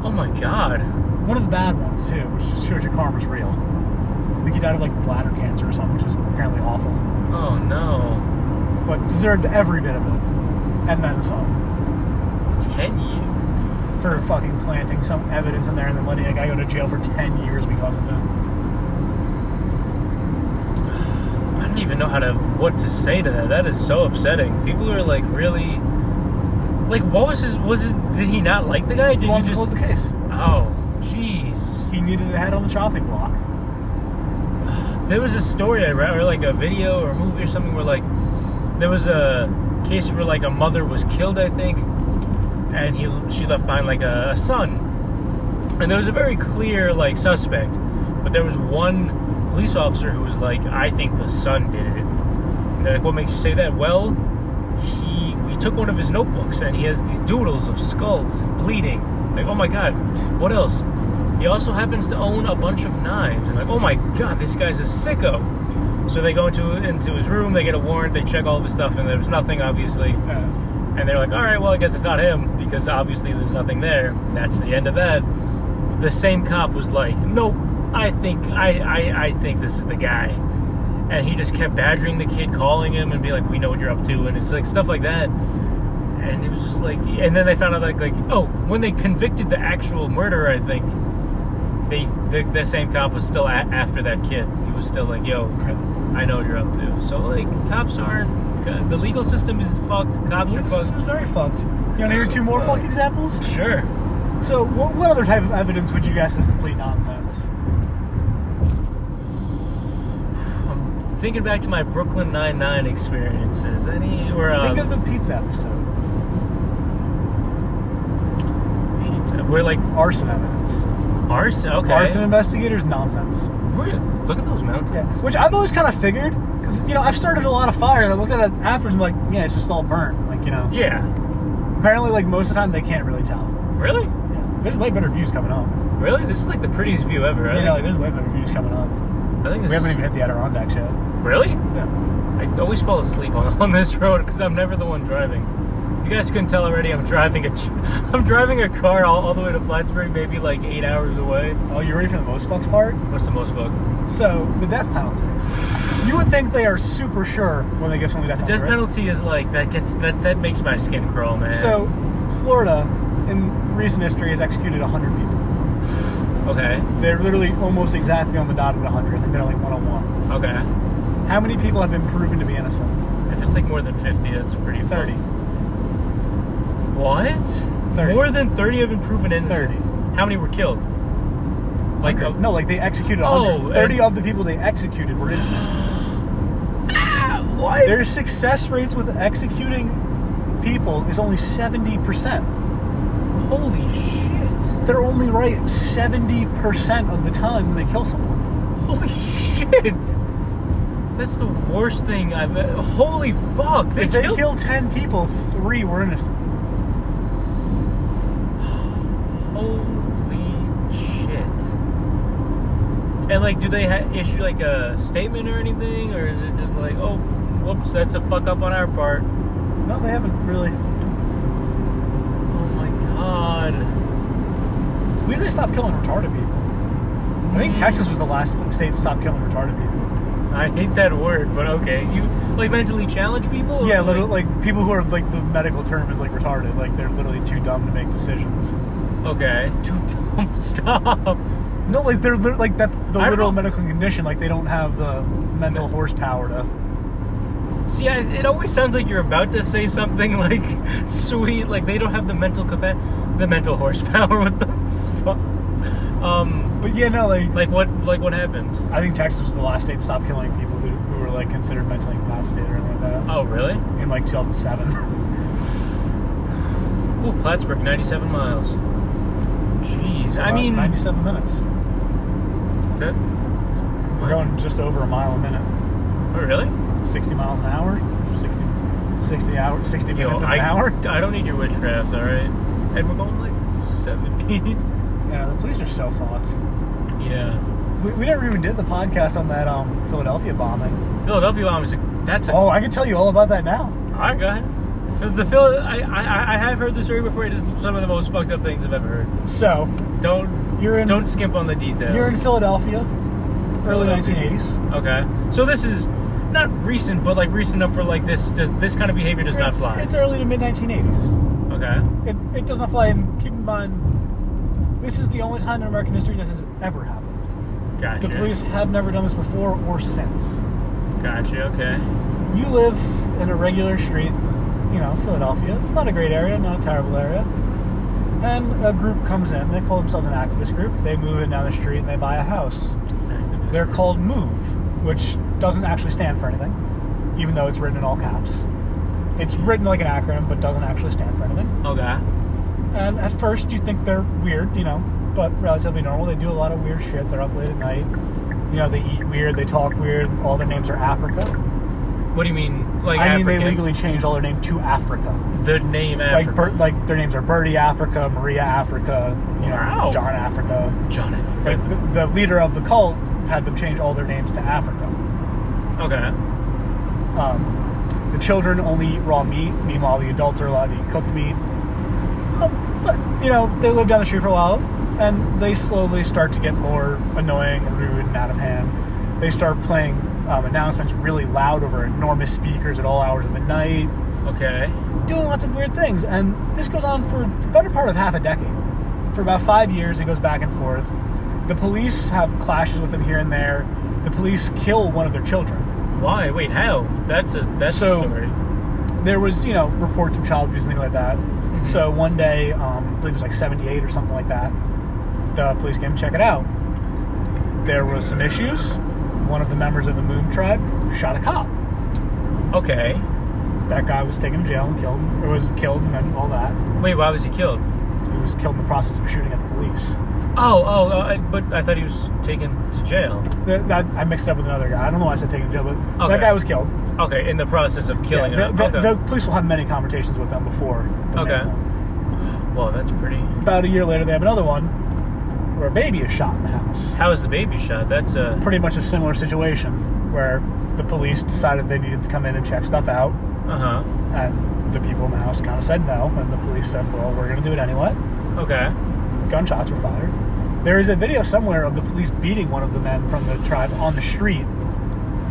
Oh my god. One of the bad ones, too, which just shows your karma's real. I think he died of, like, bladder cancer or something, which is apparently awful. Oh no. But deserved every bit of it. And then some. 10 years? For fucking planting some evidence in there and then letting a guy go to jail for 10 years because of it. I don't even know what to say to that. That is so upsetting. People are like really, like, what was his? Did he not like the guy? Did He just close the case? Oh, jeez. He needed a head on the chopping block. There was a story I read, or like a video or a movie or something, where like there was a case where like a mother was killed, I think, and she left behind like a son, and there was a very clear like suspect, but there was one police officer who was like, I think the son did it. And they're like, what makes you say that? Well, we took one of his notebooks and he has these doodles of skulls and bleeding. Like, oh my god, what else? He also happens to own a bunch of knives. And like, oh my god, this guy's a sicko. So they go into his room, they get a warrant, they check all of his stuff, and there's nothing, obviously. And they're like, all right, well, I guess it's not him, because obviously there's nothing there. And that's the end of that. The same cop was like, nope, I think this is the guy. And he just kept badgering the kid, calling him, and be like, we know what you're up to. And it's like stuff like that. And it was just like, and then they found out like oh, when they convicted the actual murderer, I think, the same cop was still after that kid. He was still like, yo, I know what you're up to. So like, cops aren't, the legal system is fucked. Cops are fucked. The legal system is very fucked. You want to hear two more fucked examples? Sure. So what other type of evidence would you guess is complete nonsense? I'm thinking back to my Brooklyn Nine-Nine experiences. Think of the pizza episode. Pizza. We're like arson evidence. Arson, okay. Arson investigators, nonsense. Really? Look at those mountains. Yeah. Which I've always kind of figured, because, you know, I've started a lot of fire, and I looked at it afterwards, and I'm like, yeah, it's just all burnt. Like, you know. Yeah. Apparently, like, most of the time, they can't really tell. Really? Yeah. There's way better views coming up. Really? This is like the prettiest view ever, right? Yeah, like, there's way better views coming up. I think we haven't even hit the Adirondacks yet. Really? Yeah. I always fall asleep on this road, because I'm never the one driving. You guys couldn't tell already, I'm driving a car all the way to Plattsburgh, maybe like 8 hours away. Oh, you ready for the most fucked part? What's the most fucked? So, the death penalty. You would think they are super sure when they give someone the death penalty. The death penalty is like, that makes my skin crawl, man. So, Florida, in recent history, has executed 100 people. Okay. They're literally almost exactly on the dot of 100. I think they're like 101. Okay. How many people have been proven to be innocent? If it's like more than 50, that's pretty 30. Full. What? 30. More than 30 have been proven innocent? 30. How many were killed? Like no, like they executed 100. 30 of the people they executed were innocent. What? Their success rates with executing people is only 70%. Holy shit. They're only right 70% of the time when they kill someone. Holy shit. That's the worst thing I've ever... Holy fuck. If they killed 10 people, 3 were innocent. Holy shit. And like, do they issue like a statement or anything? Or is it just like, oh, whoops, that's a fuck up on our part? No, they haven't really. Oh my god. When did they stop killing retarded people? I think Texas was the last state to stop killing retarded people. I hate that word, but okay. You like mentally challenged people? Or yeah, literally, like people who are like, the medical term is like retarded. Like they're literally too dumb to make decisions. Okay, too dumb. Stop. No, like they're like that's the literal medical condition. Like they don't have the mental horsepower to. See, it always sounds like you're about to say something like sweet. Like they don't have the mental horsepower. What the fuck? But yeah, no, like what happened? I think Texas was the last state to stop killing people who were like considered mentally incapacitated or anything like that. Oh, really? In like 2007. Ooh, Plattsburgh, 97 miles. Jeez, I mean 97 minutes. Is that? We're going just over a mile a minute. Oh, really? 60 miles an hour. 60 minutes an hour. I don't need your witchcraft, all right? And we're going like 70. Yeah, the police are so fucked. Yeah. We never even did the podcast on that Philadelphia bombing. Philadelphia bombing, that's a... Oh, I can tell you all about that now. All right, go ahead. I have heard the story before. It is some of the most fucked up things I've ever heard. So Don't skimp on the details. You're in Philadelphia, early 1980s. Okay, so this is not recent, but like recent enough for like this kind of behavior does not fly. It's early to mid 1980s. Okay. It does not fly, and keep in mind, this is the only time in American history this has ever happened. Gotcha. The police have never done this before or since. Gotcha. Okay. You live in a regular street, Philadelphia. It's not a great area, not a terrible area. And a group comes in. They call themselves an activist group. They move in down the street and they buy a house. They're called MOVE, which doesn't actually stand for anything, even though it's written in all caps. It's written like an acronym, but doesn't actually stand for anything. Okay. And at first you think they're weird, but relatively normal. They do a lot of weird shit. They're up late at night. They eat weird. They talk weird. All their names are Africa. What do you mean? I mean, they legally changed all their name to Africa. The name Africa. Like their names are Birdie Africa, Maria Africa, Wow. John Africa. John Africa. Like the leader of the cult had them change all their names to Africa. Okay. The children only eat raw meat. Meanwhile, the adults are allowed to eat cooked meat. But they live down the street for a while, and they slowly start to get more annoying, rude, and out of hand. They start playing announcements really loud over enormous speakers at all hours of the night. Okay. Doing lots of weird things. And this goes on for the better part of half a decade. For about 5 years, it goes back and forth. The police have clashes with them here and there. The police kill one of their children. Why? Wait, how? That's a story. There was, reports of child abuse and things like that. Mm-hmm. So one day, I believe it was like 78 or something like that, the police came to check it out. There was some issues. One of the members of the Moon tribe shot a cop. Okay. That guy was taken to jail and killed, or was killed and then all that. Wait, why was he killed? He was killed in the process of shooting at the police. But I thought he was taken to jail. I mixed it up with another guy. I don't know why I said taken to jail, but that guy was killed. Okay, in the process of killing him. The police will have many conversations with them before. Okay. Well, that's pretty... About a year later, they have another one where a baby is shot in the house. How is the baby shot? That's a... Pretty much a similar situation where the police decided they needed to come in and check stuff out. Uh-huh. And the people in the house kind of said no, and the police said, well, we're going to do it anyway. Okay. Gunshots were fired. There is a video somewhere of the police beating one of the men from the tribe on the street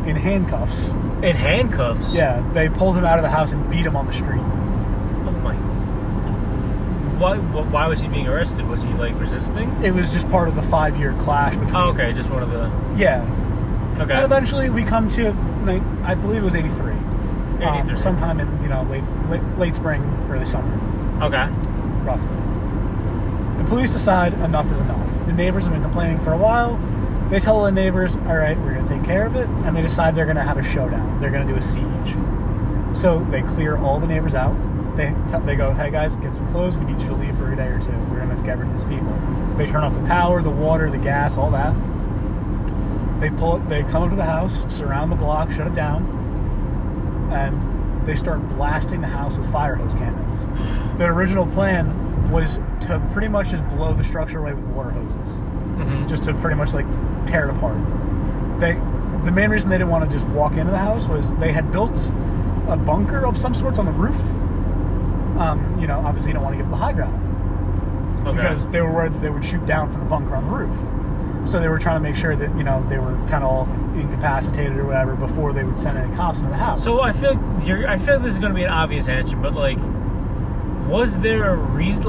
in handcuffs. In handcuffs? Yeah, they pulled him out of the house and beat him on the street. Oh my... Why was he being arrested? Was he, resisting? It was just part of the 5-year clash between... Oh, okay, just one of the... Yeah. Okay. And eventually we come to, I believe it was 83. 83. Sometime in, late spring, early summer. Okay. Roughly. The police decide enough is enough. The neighbors have been complaining for a while. They tell the neighbors, all right, we're going to take care of it. And they decide they're going to have a showdown. They're going to do a siege. So they clear all the neighbors out. They go, hey guys, get some clothes. We need you to leave for a day or two. We're going to get rid of these people. They turn off the power, the water, the gas, all that. They come up to the house, surround the block, shut it down, and they start blasting the house with fire hose cannons. The original plan was to pretty much just blow the structure away with water hoses. Mm-hmm. Just to pretty much tear it apart. The main reason they didn't want to just walk into the house was they had built a bunker of some sorts on the roof. Obviously you don't want to give them the high ground. Okay. Because they were worried that they would shoot down from the bunker on the roof. So they were trying to make sure that, they were kind of all incapacitated or whatever before they would send any cops into the house. So I feel like this is going to be an obvious answer, but was there a reason?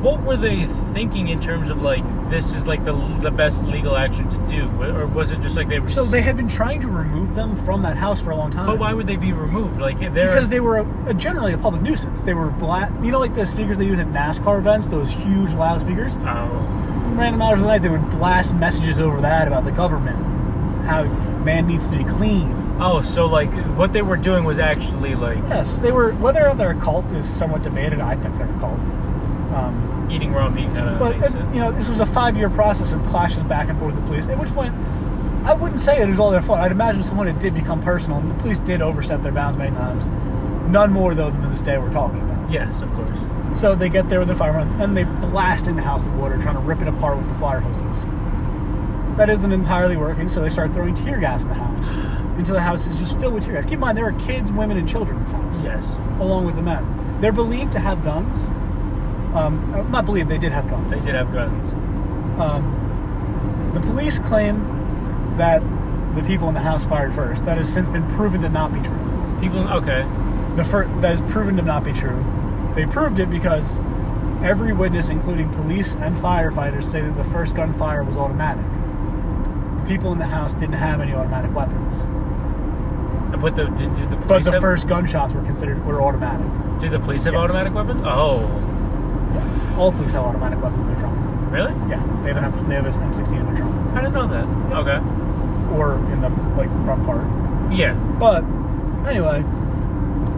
What were they thinking in terms of this is the best legal action to do, or was it just they were? So they had been trying to remove them from that house for a long time. But why would they be removed? Because they were generally a public nuisance. They were the speakers they use at NASCAR events, those huge loud speakers. Oh. Random hours of the night, they would blast messages over that about the government, how man needs to be clean. Oh, so what they were doing was actually Yes, they were. Whether or not they're a cult is somewhat debated. I think they're a cult. Eating raw meat kind of. But this was a 5-year process of clashes back and forth with the police. At which point, I wouldn't say it was all their fault. I'd imagine someone it did become personal, and the police did overstep their bounds many times. None more though than this day we're talking about. Yes, of course. So they get there with the firemen, and they blast in the house with water, trying to rip it apart with the fire hoses. That isn't entirely working, so they start throwing tear gas in the house. until the house is just filled with tear gas. Keep in mind, there are kids, women, and children in this house. Yes. Along with the men. They're believed to have guns. Not believed, they did have guns. They did have guns. The police claim that the people in the house fired first. That has since been proven to not be true. Okay. That is proven to not be true. They proved it because every witness, including police and firefighters, say that the first gunfire was automatic. The people in the house didn't have any automatic weapons. But did the police But the first gunshots were automatic. Did the police have Yes. automatic weapons? Oh. Yes. All police have automatic weapons in their trunk. Really? Yeah. They have an M16 in their trunk. I didn't know that. Yeah. Okay. Or in the front part. Yeah. But anyway,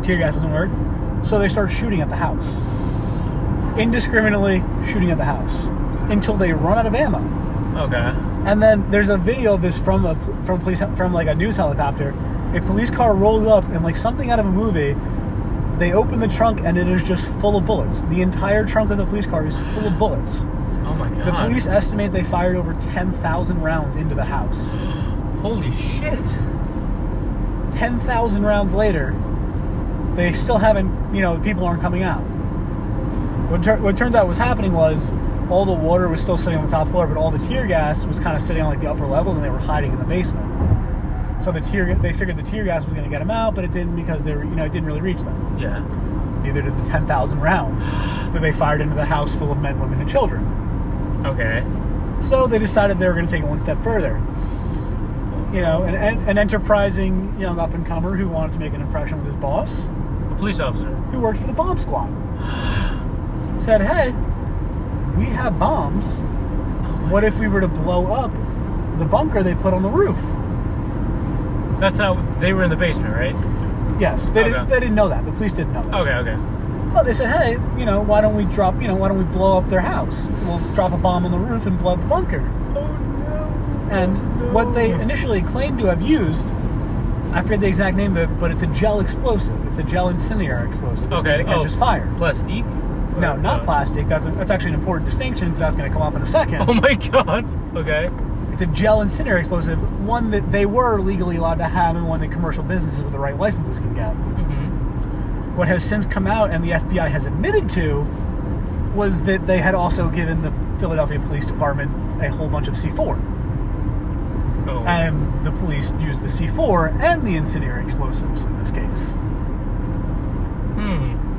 tear gas doesn't work. So they start shooting at the house. Indiscriminately shooting at the house. Until they run out of ammo. Okay. And then there's a video of this from a news helicopter. A police car rolls up and like something out of a movie. They open the trunk and it is just full of bullets. The entire trunk of the police car is full of bullets. Oh my god. The police estimate they fired over 10,000 rounds into the house. Holy shit. 10,000 rounds later, they still haven't, people aren't coming out. What turns out was happening was all the water was still sitting on the top floor, but all the tear gas was kind of sitting on like the upper levels and they were hiding in the basement. So they figured the tear gas was going to get them out, but it didn't because it didn't really reach them. Yeah. Neither did the 10,000 rounds that they fired into the house full of men, women, and children. Okay. So they decided they were going to take it one step further. An enterprising young up-and-comer who wanted to make an impression with his boss. A police officer. Who worked for the bomb squad. Said, hey, we have bombs. What if we were to blow up the bunker they put on the roof? That's how they were in the basement, right? Yes, they didn't know that. The police didn't know that. Okay. But they said, hey, why don't we blow up their house? We'll drop a bomb on the roof and blow up the bunker. Oh no. And what they initially claimed to have used, I forget the exact name of it, but it's a gel explosive. It's a gel incendiary explosive. Okay. It catches fire. Plastique? No, not plastic. That's actually an important distinction because that's going to come up in a second. Oh my god. Okay. It's a gel incendiary explosive, one that they were legally allowed to have and one that commercial businesses with the right licenses can get. Mm-hmm. What has since come out and the FBI has admitted to was that they had also given the Philadelphia Police Department a whole bunch of C4. Oh. And the police used the C4 and the incendiary explosives in this case.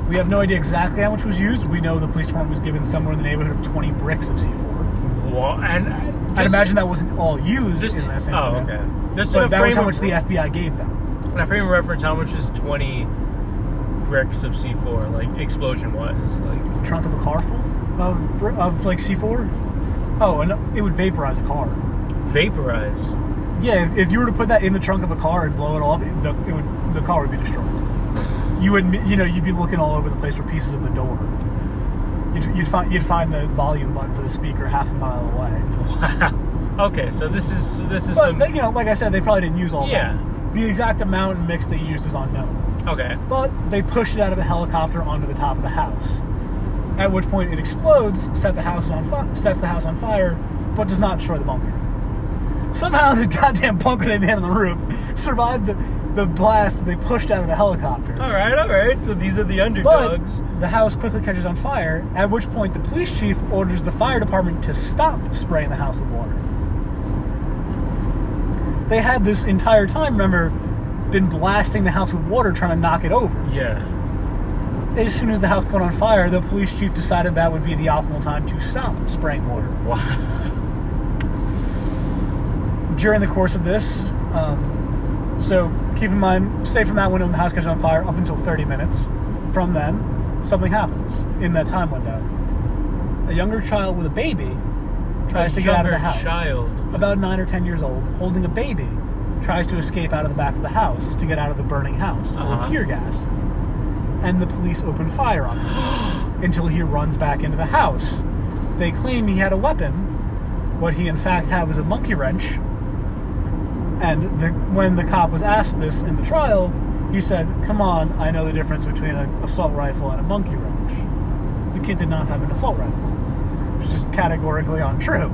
We have no idea exactly how much was used. We know the police department was given somewhere in the neighborhood of 20 bricks of C4. What? And I'd imagine that wasn't all used in this incident. Oh, okay. But that was how much the FBI gave them. In a frame of reference, how much is 20 bricks of C4, like explosion-wise? Like Trunk of a car full of like C4? Oh, and it would vaporize a car. Vaporize? Yeah, if you were to put that in the trunk of a car and blow it all up, the car would be destroyed. You'd be looking all over the place for pieces of the door. You'd find the volume button for the speaker half a mile away. Wow. Okay, so this is. But like I said, they probably didn't use all that. The exact amount and mix they used is unknown. Okay. But they pushed it out of a helicopter onto the top of the house. At which point it explodes, sets the house on fire, but does not destroy the bunker. Somehow the goddamn bunker they made on the roof survived the blast that they pushed out of the helicopter. All right. So these are the underdogs. But the house quickly catches on fire, at which point the police chief orders the fire department to stop spraying the house with water. They had this entire time, remember, been blasting the house with water trying to knock it over. Yeah. As soon as the house caught on fire, the police chief decided that would be the optimal time to stop spraying water. Wow. During the course of this, so keep in mind, say from that window when the house catches on fire up until 30 minutes. From then, something happens in that time window. A younger child with a baby tries to get out of the house. About 9 or 10 years old, holding a baby, tries to escape out of the back of the house to get out of the burning house full of tear gas. And the police open fire on him until he runs back into the house. They claim he had a weapon. What he in fact had was a monkey wrench. And when the cop was asked this in the trial, he said, "Come on, I know the difference between an assault rifle and a monkey wrench." The kid did not have an assault rifle, which is just categorically untrue.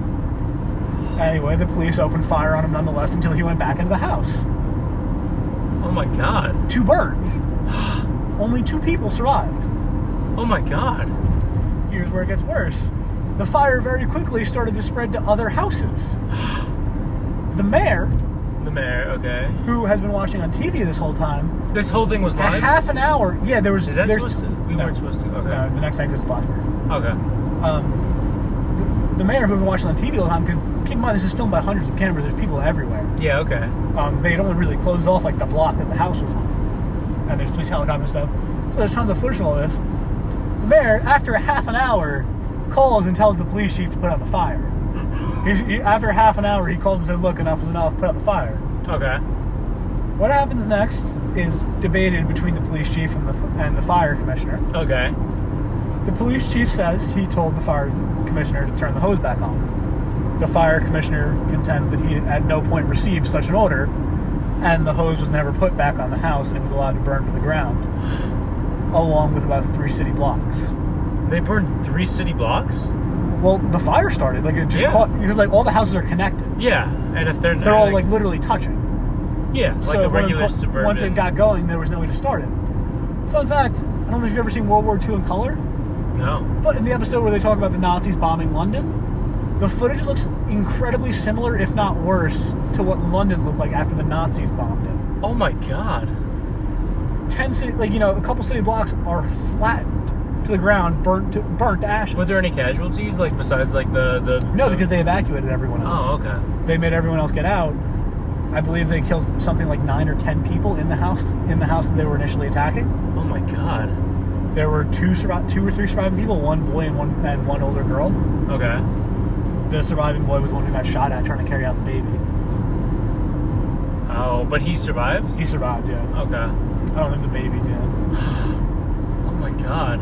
Anyway, the police opened fire on him nonetheless until he went back into the house. my God. to burn. Only 2 people survived. Oh my God. Here's where it gets worse. The fire very quickly started to spread to other houses. The mayor, Okay. who has been watching on TV this whole time, This whole thing was a live? half an hour. Yeah, there was. Is that there's, supposed to? We no, weren't supposed to. Okay. No, the next exit is Plattsburgh. Okay. The mayor who had been watching on TV all the time, because keep in mind this is filmed by hundreds of cameras. There's people everywhere. Yeah. Okay. They had only really closed off like the block that the house was on, and there's police helicopters and stuff. So there's tons of footage of all this. The mayor, after a half an hour, calls and tells the police chief to put out the fire. After half an hour, he called and said, "Look, enough is enough. Put out the fire." Okay. What happens next is debated between the police chief and the fire commissioner. Okay. The police chief says he told the fire commissioner to turn the hose back on. The fire commissioner contends that he at no point received such an order, and the hose was never put back on the house, and it was allowed to burn to the ground, along with about 3 city blocks. They burned 3 city blocks? Well, the fire started like it just caught because like all the houses are connected. Yeah, and if they're They're all like literally touching. yeah, like a regular suburban. Once it got going, there was no way to start it. Fun fact: I don't know if you've ever seen World War II in color, No. but in the episode where they talk about the Nazis bombing London, the footage looks incredibly similar, if not worse, to what London looked like after the Nazis bombed it. Oh my God. 10 city, a couple city blocks are flattened to the ground, burnt to ashes. Were there any casualties, like besides like the No, because they evacuated everyone else. Oh, okay. They made everyone else get out. I believe they killed something like 9 or 10 people in the house that they were initially attacking. Oh my God. There were 2 or 3 surviving people, 1 boy and one older girl. Okay. The surviving boy was the one who got shot at trying to carry out the baby. Oh, but he survived? He survived, yeah. Okay. I don't think the baby did. Oh my God.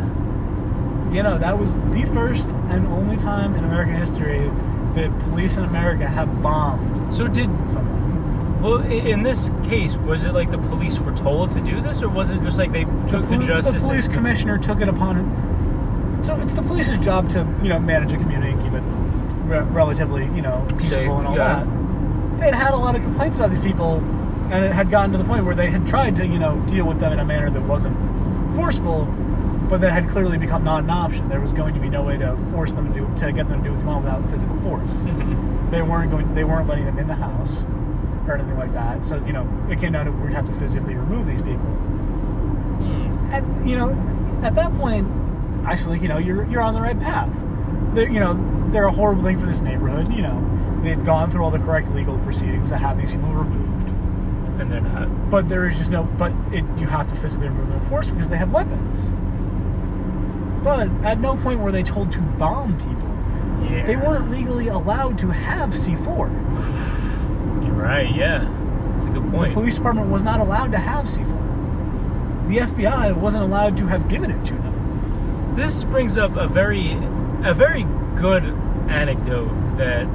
That was the first and only time in American history that police in America have bombed So did someone. well in this case, was it like the police were told to do this, or was it just like they took the justice? The police commissioner took it upon him. So it's the police's job to manage a community and keep it relatively peaceful Safe, and all yeah. that. They had a lot of complaints about these people, and it had gotten to the point where they had tried to deal with them in a manner that wasn't forceful, but that had clearly become not an option. There was going to be no way to force them to get them to do what they want without physical force. Mm-hmm. They weren't letting them in the house or anything like that. So it came down to we have to physically remove these people. And at that point, I feel like you're on the right path. They're a horrible thing for this neighborhood. They've gone through all the correct legal proceedings to have these people removed. And they're not. But there is just you have to physically remove them with force because they have weapons. But at no point were they told to bomb people. Yeah. They weren't legally allowed to have C4. You're right, yeah. That's a good point. The police department was not allowed to have C4. The FBI wasn't allowed to have given it to them. This brings up a very good anecdote that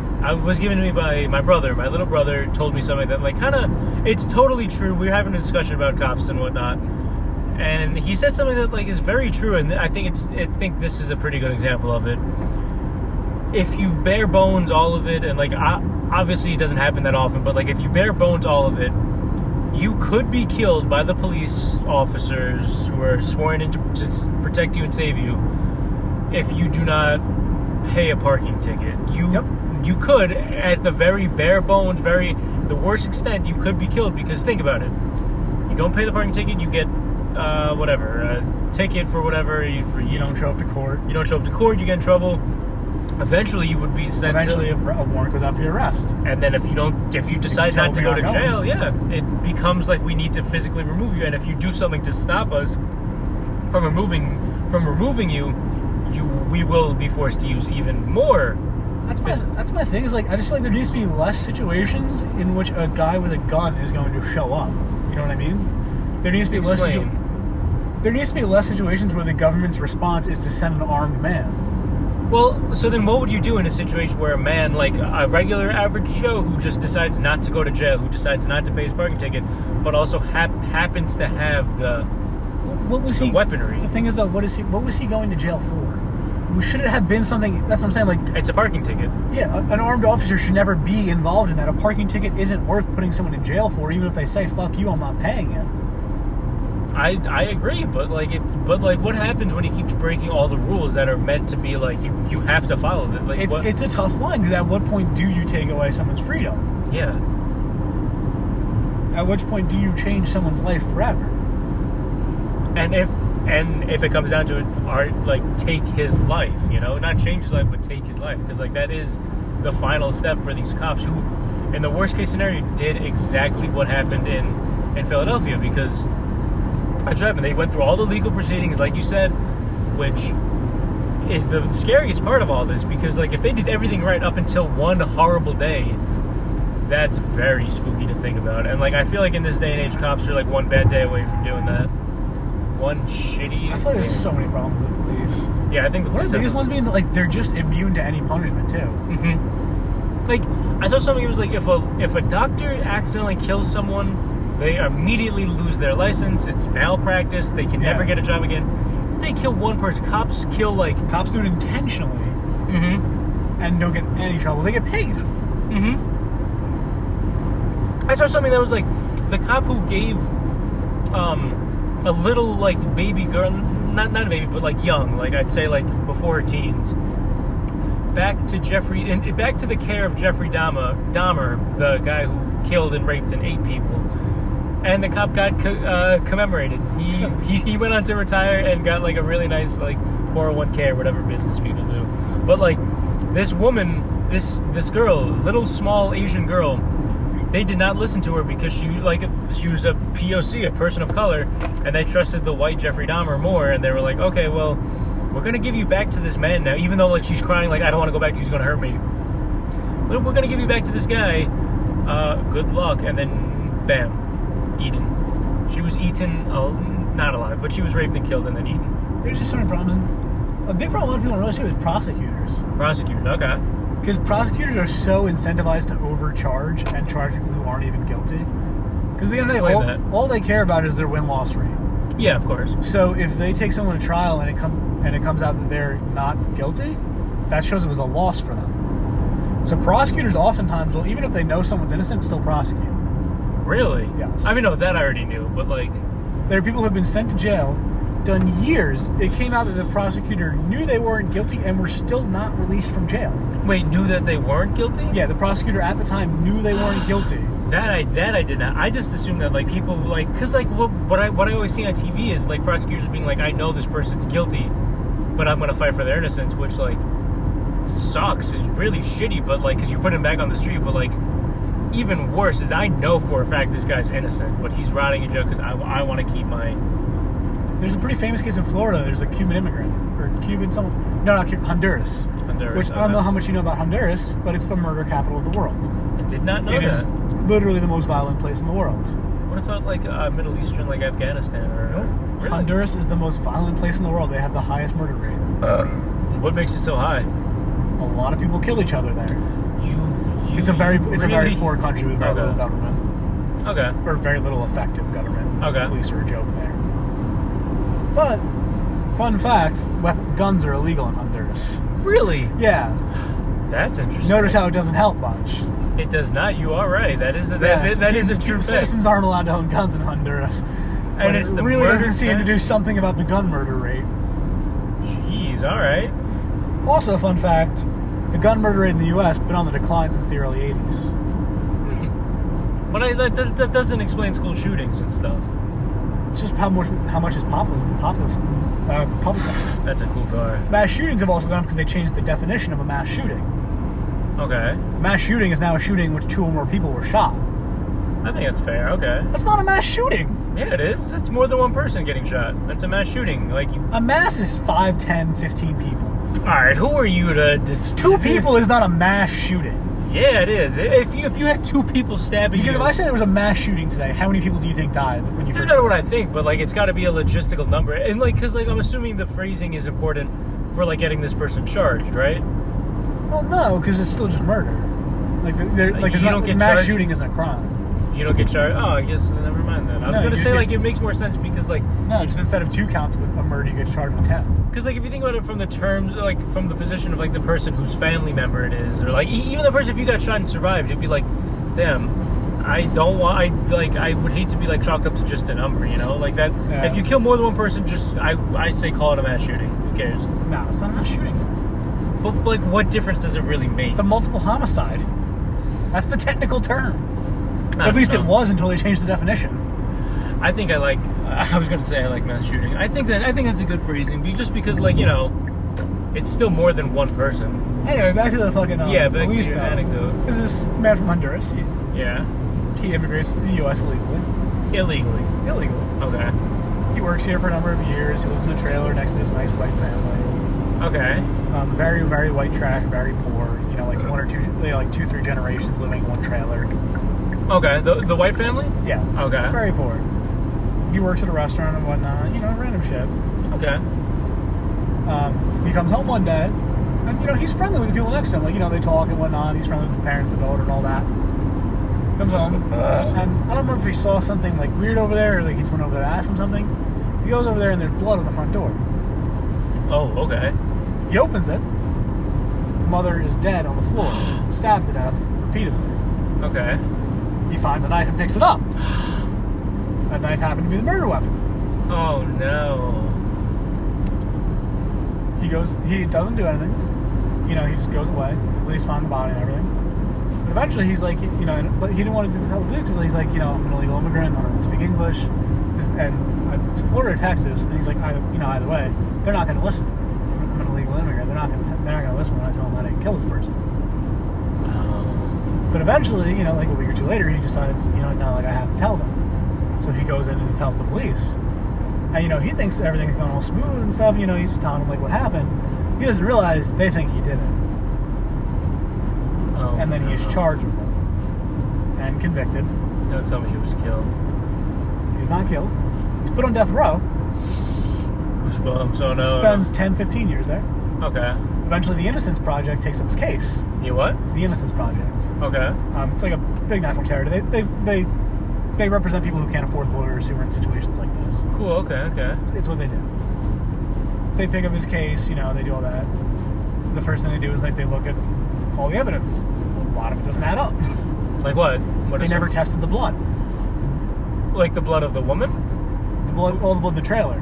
was given to me by my brother. My little brother told me something that it's totally true. We were having a discussion about cops and whatnot, and he said something that is very true, and I think this is a pretty good example of it. If you bare bones all of it, and obviously it doesn't happen that often, but if you bare bones all of it, you could be killed by the police officers who are sworn in to protect you and save you if you do not pay a parking ticket. You could, at the very bare bones, the worst extent, you could be killed, because think about it. You don't pay the parking ticket, you get a ticket for whatever. You don't show up to court. You don't show up to court, you get in trouble. Eventually, you would be sent. Eventually, a warrant goes out for your arrest. And then if you decide not to go to jail, it becomes like we need to physically remove you. And if you do something to stop us from removing you, we will be forced to use even more. That's my thing. Is I just feel like there needs to be less situations in which a guy with a gun is going to show up. You know what I mean? There needs to be less situations where the government's response is to send an armed man. Well, so then what would you do in a situation where a man, a regular average Joe who just decides not to go to jail, who decides not to pay his parking ticket, but also happens to have the weaponry? The thing is, though, what was he going to jail for? should it have been something? That's what I'm saying. Like, It's a parking ticket. yeah, an armed officer should never be involved in that. A parking ticket isn't worth putting someone in jail for, even if they say "fuck you," I'm not paying it. I agree, but what happens when he keeps breaking all the rules that are meant to be like you have to follow it? Like It's a tough line, because at what point do you take away someone's freedom? Yeah. At which point do you change someone's life forever? And if it comes down to it, take his life, not change his life, but take his life, because that is the final step for these cops who, in the worst case scenario, did exactly what happened in Philadelphia, because that's what happened. They went through all the legal proceedings, like you said, which is the scariest part of all this, because if they did everything right up until one horrible day, that's very spooky to think about. And I feel like in this day and age, cops are one bad day away from doing that. One shitty. I feel like there's so many problems with the police. Yeah, I think the one police. of the biggest ones being that they're just immune to any punishment too. Mm-hmm. I saw something. It was if a doctor accidentally kills someone, they immediately lose their license. It's malpractice. They can never get a job again. If they kill one person, cops kill cops do it intentionally, and don't get any trouble. They get paid. Mm-hmm. I saw something that was the cop who gave a little baby girl, not a baby, but young, I'd say before her teens, back to the care of Jeffrey Dahmer, the guy who killed and raped and ate people. And the cop got commemorated. He went on to retire and got a really nice 401k or whatever business people do. But this woman, this girl, little small Asian girl, they did not listen to her because she was a POC, a person of color, and they trusted the white Jeffrey Dahmer more. And they were like, okay, well, we're gonna give you back to this man now, even though she's crying I don't want to go back. He's gonna hurt me. But we're gonna give you back to this guy. Good luck. And then, bam. Eaten. She was eaten, not alive, but she was raped and killed and then eaten. There's just so many problems. And a big problem a lot of people don't realize too is prosecutors. Prosecutors, okay. Because prosecutors are so incentivized to overcharge and charge people who aren't even guilty. Because at the end of the day, all they care about is their win-loss rate. Yeah, of course. So if they take someone to trial and it comes out that they're not guilty, that shows it was a loss for them. So prosecutors oftentimes will, even if they know someone's innocent, still prosecute. Really? Yes. I mean, no, that I already knew, but there are people who have been sent to jail, done years. It came out that the prosecutor knew they weren't guilty and were still not released from jail. Wait, knew that they weren't guilty? Yeah, the prosecutor at the time knew they weren't guilty. That I did not. I just assumed that people because what I always see on TV is prosecutors being I know this person's guilty, but I'm gonna fight for their innocence, which sucks. It's really shitty, but because you put him back on the street, but even worse is I know for a fact this guy's innocent, but he's rotting in jail because I want to keep my. There's a pretty famous case in Florida. There's a Cuban immigrant or Cuban someone. No, not Cuban, Honduras. Which I don't know how much you know about Honduras, but it's the murder capital of the world. I did not know that. It is literally the most violent place in the world. What if thought Middle Eastern Nope. Afghanistan or really? Honduras is the most violent place in the world. They have the highest murder rate. What makes it so high? A lot of people kill each other there. It's a very poor country with very little government. Okay. Or very little effective government. Okay. Police are a joke there. But, fun fact, guns are illegal in Honduras. Really? Yeah. That's interesting. Notice how it doesn't help much. It does not. You are right. That is a true fact. Citizens aren't allowed to own guns in Honduras. And it's it the really murder doesn't seem to do something about the gun murder rate. Jeez, all right. Also, fun fact, the gun murder rate in the U.S. been on the decline since the early 80s. But that doesn't explain school shootings and stuff. It's just how much is publicized. That's a cool car. Mass shootings have also gone up because they changed the definition of a mass shooting. Okay. A mass shooting is now a shooting in which 2 or more people were shot. I think that's fair. Okay. That's not a mass shooting. Yeah, it is. It's more than one person getting shot. That's a mass shooting. A mass is 5, 10, 15 people. All right, who are you to... 2 people is not a mass shooting. Yeah, it is. If you had 2 people stabbing because if I say there was a mass shooting today, how many people do you think died when you first... I don't know what I think, but it's got to be a logistical number, and because I'm assuming the phrasing is important for getting this person charged, right? Well, no, because it's still just murder. Mass shooting isn't a crime. you don't get charged. Oh, I guess never mind then. I was No, gonna you say just like get- it makes more sense because like No, just instead of 2 counts with a murder, you get charged with 10. if you think about it from the terms like from the position of like the person whose family member it is, or like even the person if you got shot and survived, it'd be like, damn. I don't want. I would hate to be like chalked up to just a number, you know, like that. Yeah. If you kill more than one person, just I say call it a mass shooting. Who cares? No, it's not a mass shooting. But like, what difference does it really make? It's a multiple homicide. That's the technical term. At least it was until they changed the definition. I think I was gonna say I like mass shooting. I think that's a good phrasing, just because like you know, it's still more than one person. Anyway, back to the fucking back police to your though. anecdote. This is a man from Honduras. Yeah. He immigrates to the U.S. illegally. Illegally. Okay. He works here for a number of years. He lives in a trailer next to this nice white family. Okay. Very, very white trash, very poor. You know, like 2-3 generations living in one trailer. Okay. The white family? Yeah. Okay. Very poor. He works at a restaurant and whatnot. You know, random shit. Okay. He comes home one day, and you know he's friendly with the people next to him. Like you know they talk and whatnot. He's friendly with the parents, the daughter, and all that. Comes home, and I don't remember if he saw something like weird over there, or like he just went over there to ask him something. He goes over there and there's blood on the front door. Oh, okay. He opens it. The mother is dead on the floor, stabbed to death repeatedly. Okay. He finds a knife and picks it up. That knife happened to be the murder weapon. Oh no. He doesn't do anything. You know, he just goes away. The police find the body and everything. But eventually he's like, you know, but he didn't want to tell the police because he's like, you know, I'm an illegal immigrant, I don't really speak English. It's Florida, Texas, and he's like, either way, they're not going to listen. I'm an illegal immigrant. They're not going to listen when I tell them that I killed this person. But eventually, you know, like a week or two later, he decides, you know, no, like I have to tell them. So he goes in and he tells the police. And, you know, he thinks everything's going all smooth and stuff. You know, he's just telling them, like, what happened. He doesn't realize they think he did it. Oh, And then he is charged with it. And convicted. Don't tell me he was killed. He's not killed. He's put on death row. Goosebumps, oh no. Spends 10, 15 years there. Okay. Eventually, the Innocence Project takes up his case. You what? The Innocence Project. Okay. It's like a big national charity. They represent people who can't afford lawyers who are in situations like this. Cool, okay. It's what they do. They pick up his case, you know, they do all that. The first thing they do is like they look at all the evidence. A lot of it doesn't add up. Like what? They never tested the blood. Like the blood of the woman? All the blood in the trailer.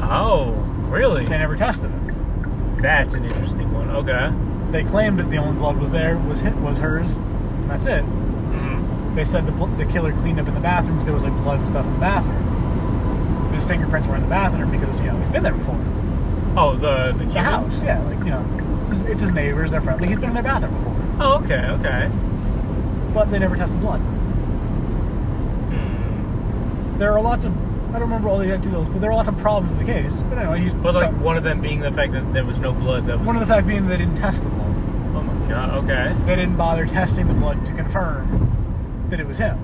Oh, really? They never tested it. That's an interesting one. Okay. They claimed that the only blood was hers, and that's it. Mm-hmm. They said the killer cleaned up in the bathroom because there was like blood and stuff in the bathroom. His fingerprints were in the bathroom because, you know, he's been there before. Oh, the house, yeah, like, you know, it's his neighbors, they're friendly. He's been in their bathroom before. Oh, okay. But they never test the blood. There are lots of, I don't remember all the details, but there are lots of problems with the case. But anyway, one of them being the fact that there was no blood. One of the fact being that they didn't test the blood. Oh my god, okay. They didn't bother testing the blood to confirm that it was him.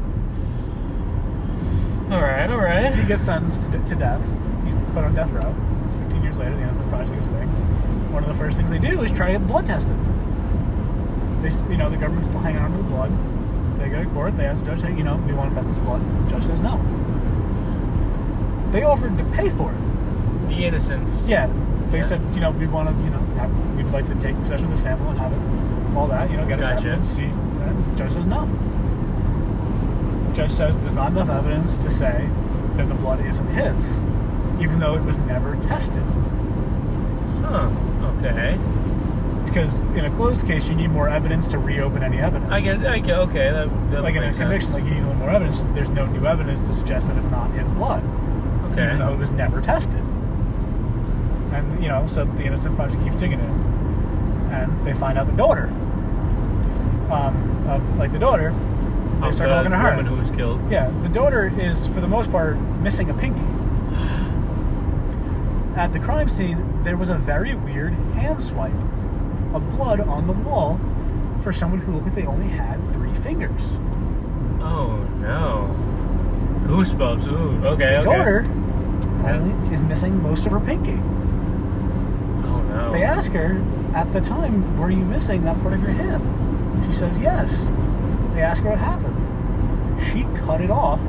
Alright. He gets sentenced to death. He's put on death row. 15 years later, the Innocence Project gives thing. One of the first things they do is try to get the blood tested. The government's still hanging on to the blood. They go to court, they ask the judge, hey, you know, we want to test this blood. The judge says no. They offered to pay for it. The Innocence. Yeah. They said, you know, we'd like to take possession of the sample and have it, all that, you know, get it tested, see. And the judge says no. The judge says there's not enough evidence to say that the blood isn't his, even though it was never tested. Huh. Okay. It's because in a closed case, you need more evidence to reopen any evidence. I get okay. That like in a conviction, like you need a little more evidence. There's no new evidence to suggest that it's not his blood. Okay. Even though it was never tested. And, you know, so the Innocent Project keeps digging in. And they find out the daughter. The daughter, they start talking to her. The woman who was killed. Yeah, the daughter is, for the most part, missing a pinky. At the crime scene, there was a very weird hand swipe of blood on the wall for someone who looked like they only had 3 fingers. Oh, no. Goosebumps. Ooh, okay, The daughter is missing most of her pinky. Oh, no. They ask her, at the time, were you missing that part of your hand? She says yes. They ask her what happened. she cut it off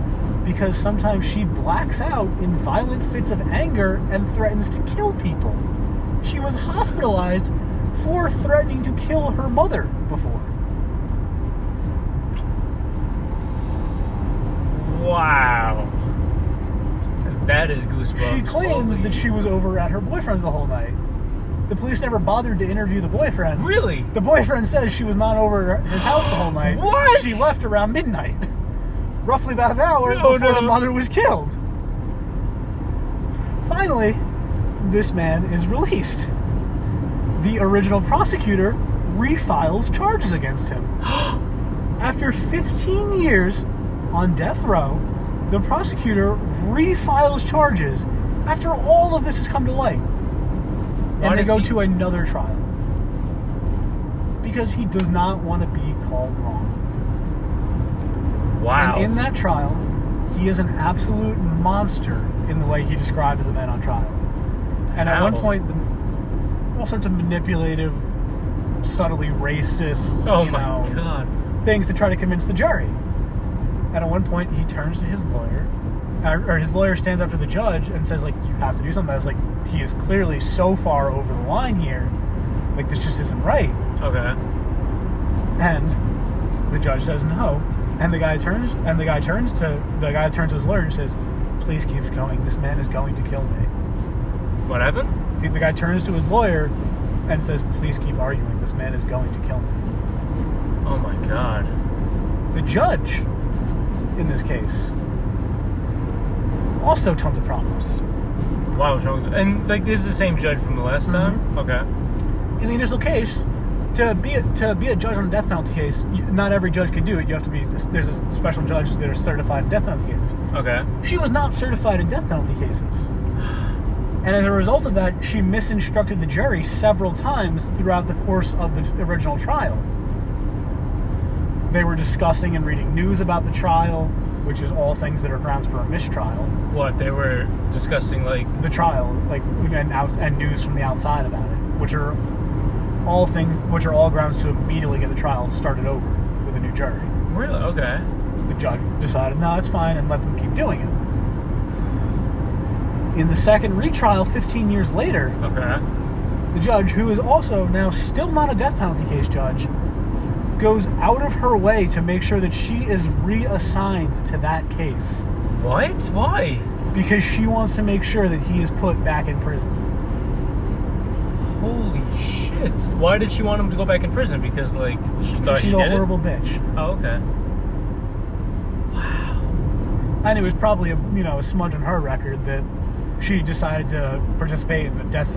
because sometimes she blacks out in violent fits of anger and threatens to kill people. She was hospitalized for threatening to kill her mother before. Wow. That is goosebumps. She claims that she was over at her boyfriend's the whole night. The police never bothered to interview the boyfriend. Really? The boyfriend says she was not over at his house the whole night. What? She left around midnight. Roughly about an hour before the mother was killed. Finally, this man is released. The original prosecutor refiles charges against him. After 15 years on death row, the prosecutor refiles charges after all of this has come to light. And they go to another trial. Because he does not want to be called wrong. Wow. And in that trial, he is an absolute monster in the way he describes the men on trial. And at one point, all sorts of manipulative, subtly racist, God, things to try to convince the jury. And at one point, he turns to his lawyer, or his lawyer stands up to the judge and says, like, you have to do something. I was like, he is clearly so far over the line here. Like, this just isn't right. Okay. And the judge says no. And the guy turns to his lawyer and says, please keep going. This man is going to kill me. What happened? The guy turns to his lawyer and says, please keep arguing. This man is going to kill me. Oh my God. The judge, in this case, also tons of problems. Wow, what's wrong with it? And like, this is the same judge from the last time? Okay. In the initial case, to be a judge on a death penalty case, not every judge can do it. You have to be. There's a special judge that are certified in death penalty cases. Okay. She was not certified in death penalty cases, and as a result of that, she misinstructed the jury several times throughout the course of the original trial. They were discussing and reading news about the trial, which is all things that are grounds for a mistrial. What, they were discussing, like... The trial, like, and news from the outside about it, which are all grounds to immediately get the trial started over with a new jury. Really? Okay. The judge decided, no, it's fine, and let them keep doing it. In the second retrial, 15 years later, okay, the judge, who is also now still not a death penalty case judge, goes out of her way to make sure that she is reassigned to that case. What? Why? Because she wants to make sure that he is put back in prison. Holy shit. Why did she want him to go back in prison? Because, like, she thought she's a horrible bitch. Oh, okay. Wow. And it was probably a smudge on her record that she decided to participate in a death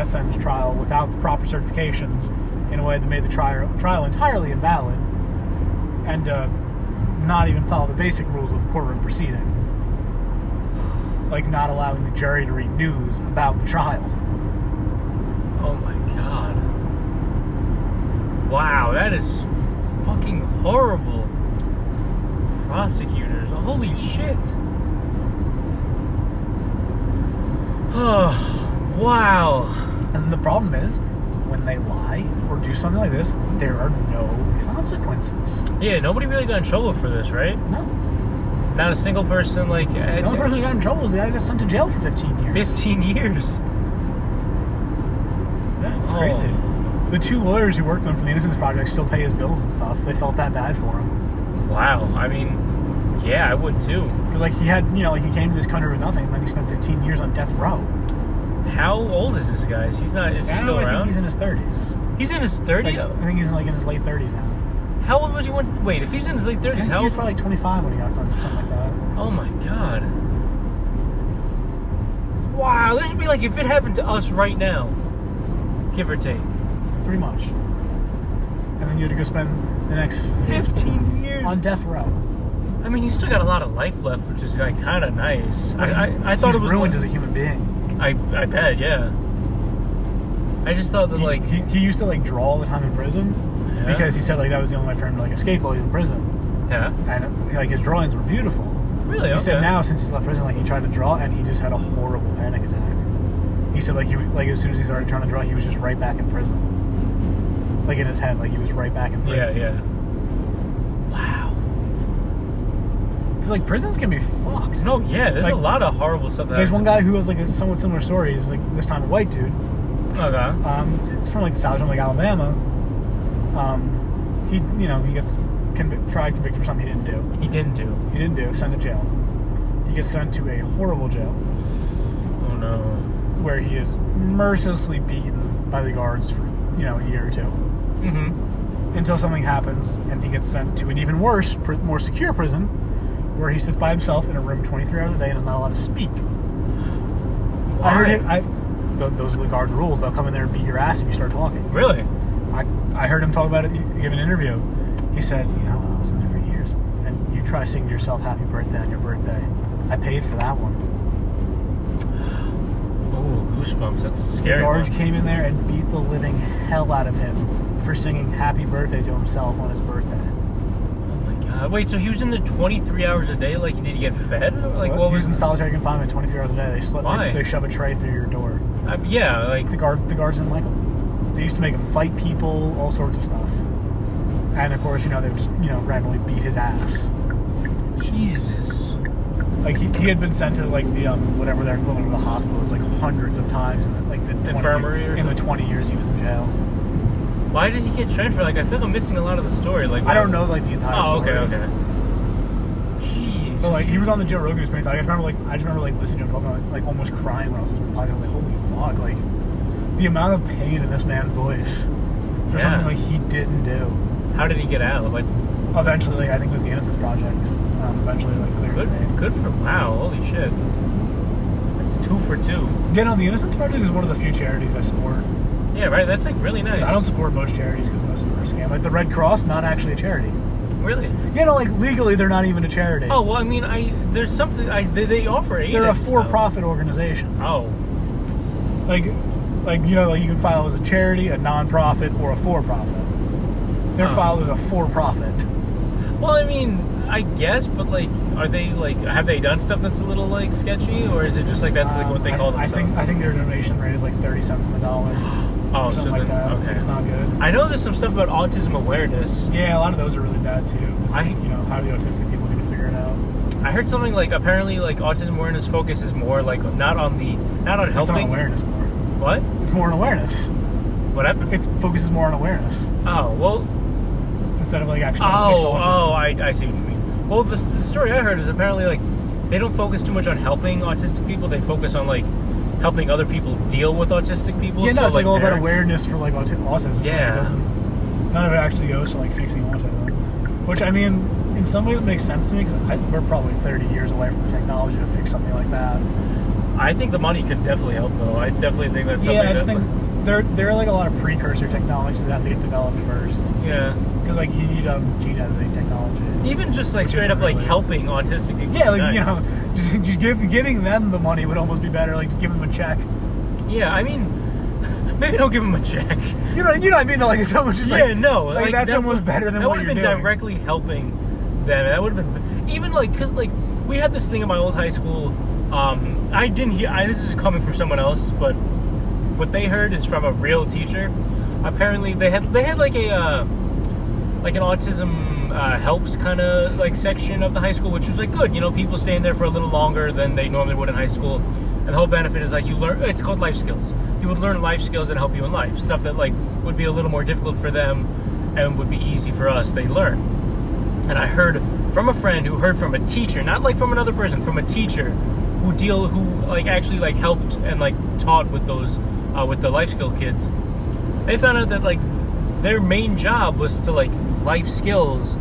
sentence trial without the proper certifications in a way that made the trial entirely invalid, and not even follow the basic rules of the courtroom proceeding, like not allowing the jury to read news about the trial. Oh my God. Wow, that is fucking horrible. Prosecutors, holy shit. Oh, wow. And the problem is, when they lie or do something like this, there are no consequences. Yeah, nobody really got in trouble for this, right? No. Not a single person, like... The only person who got in trouble was the guy who got sent to jail for 15 years. 15 years? Yeah, it's crazy. The two lawyers who worked on him for the Innocence Project still pay his bills and stuff. They felt that bad for him. Wow. I mean, yeah, I would too. Because, like, he had, he came to this country with nothing, and then he spent 15 years on death row. How old is this guy? Is he still around? I think he's in his 30s. He's in his 30s? I think he's in his late 30s now. How old was he when... Wait, if he's in his late 30s, He was probably 25 when he got sentenced or something like that. Oh my God. Wow, this would be like if it happened to us right now. Give or take. Pretty much. And then you had to go spend the next 15 years on death row. I mean, he's still got a lot of life left, which is like kind of nice. I thought it was ruined as a human being. I bet, yeah. I just thought that he used to draw all the time in prison because he said that was the only way for him to escape while he was in prison. Yeah. And his drawings were beautiful. Really? He said now since he's left prison, he tried to draw and he just had a horrible panic attack. He said as soon as he started trying to draw, he was just right back in prison. In his head, he was right back in prison. Yeah. Wow. Because like prisons can be fucked. No, yeah, there's Like, a lot of horrible stuff. There's one guy who has like a somewhat similar story. He's like this time a white dude. Okay. He's from like the South, from like Alabama. He gets convicted for something he didn't do. He didn't do. Sent to jail. He gets sent to a horrible jail. Oh no. Where he is mercilessly beaten by the guards for a year or two. Mm-hmm. Until something happens and he gets sent to an even worse, more secure prison, where he sits by himself in a room 23 hours a day and is not allowed to speak. Why? I heard it. Those are the guards' rules. They'll come in there and beat your ass if you start talking. Really? I heard him talk about it, give an interview. He said, I was in there for years, and you try singing to yourself happy birthday on your birthday. I paid for that one. Oh, goosebumps. That's a scary The guards one. came in there and beat the living hell out of him for singing happy birthday to himself on his birthday. Oh my god. Wait, so he was in there 23 hours a day? Like, did he get fed? Or like, what He was was in solitary confinement 23 hours a day. Why? They shove a tray through your door. Yeah, like... The guards didn't like him. They used to make him fight people, all sorts of stuff. And of course, they would just, randomly beat his ass. Jesus. Like he had been sent to like the whatever their equivalent of the hospital was like hundreds of times in the Infirmary or in the something? 20 years he was in jail. Why did he get transferred? Like, I feel like I'm missing a lot of the story. Like, I don't know like the entire story. Okay. Jeez. But like he was on the Joe Rogan experience. I just remember listening to him talking about like almost crying when I was listening to the podcast. I was like, holy fuck! Like the amount of pain in this man's voice for something like he didn't do. How did he get out? Like, eventually, like, I think it was the Innocence Project. Eventually, like, cleared his name. Good for... Wow, holy shit. It's 2 for 2. Yeah, no, the Innocence Project is one of the few charities I support. Yeah, right? That's, like, really nice. I don't support most charities because most of them are a scam. Like, the Red Cross, not actually a charity. Really? Yeah, no, like, legally, they're not even a charity. Oh, well, I mean, there's something... They offer aid. They're a for-profit organization. Oh. Like, you can file as a charity, a non-profit, or a for-profit. They're filed as a for-profit. Well, I mean, I guess, but like, are they like, have they done stuff that's a little like sketchy, or is it just like that's like what they call themselves? I think their donation rate is like 30 cents on the dollar. Oh, something like that. Okay, It's not good. I know there's some stuff about autism awareness. Yeah, a lot of those are really bad too. How are the autistic people going to figure it out? I heard something like apparently like autism awareness focuses more like not on helping. It's on awareness more. What? It's more on awareness. What happened? It focuses more on awareness. Oh, well. Instead of like actually trying to fix autism. Oh, I see what you mean. Well, the story I heard is apparently like they don't focus too much on helping autistic people. They focus on like helping other people deal with autistic people. Yeah, no, so, it's like all about awareness for like autism. Yeah. Like, none of it actually goes to like fixing autism. Which, I mean, in some ways it makes sense to me because we're probably 30 years away from the technology to fix something like that. I think the money could definitely help, though. I definitely think that's something. Yeah, I just think there are like a lot of precursor technologies that have to get developed first. Yeah. Because like you need gene editing technology. Even just like straight up like helping autistic people. Yeah, like just giving them the money would almost be better. Like just give them a check. Yeah, I mean, maybe don't give them a check. You know what I mean? Like it's almost just like that's almost better than what you're doing. That would have been directly helping them. That would have been even like because like we had this thing in my old high school. I didn't hear. This is coming from someone else, but what they heard is from a real teacher. Apparently, they had like an autism helps kind of like section of the high school, which was like good. People staying there for a little longer than they normally would in high school. And the whole benefit is like you learn. It's called life skills. You would learn life skills that help you in life. Stuff that like would be a little more difficult for them and would be easy for us. They learn. And I heard from a friend who heard from a teacher, not like from another person, from a teacher who like actually like helped and like taught with those with the life skill kids. They found out that like their main job was to like life skills.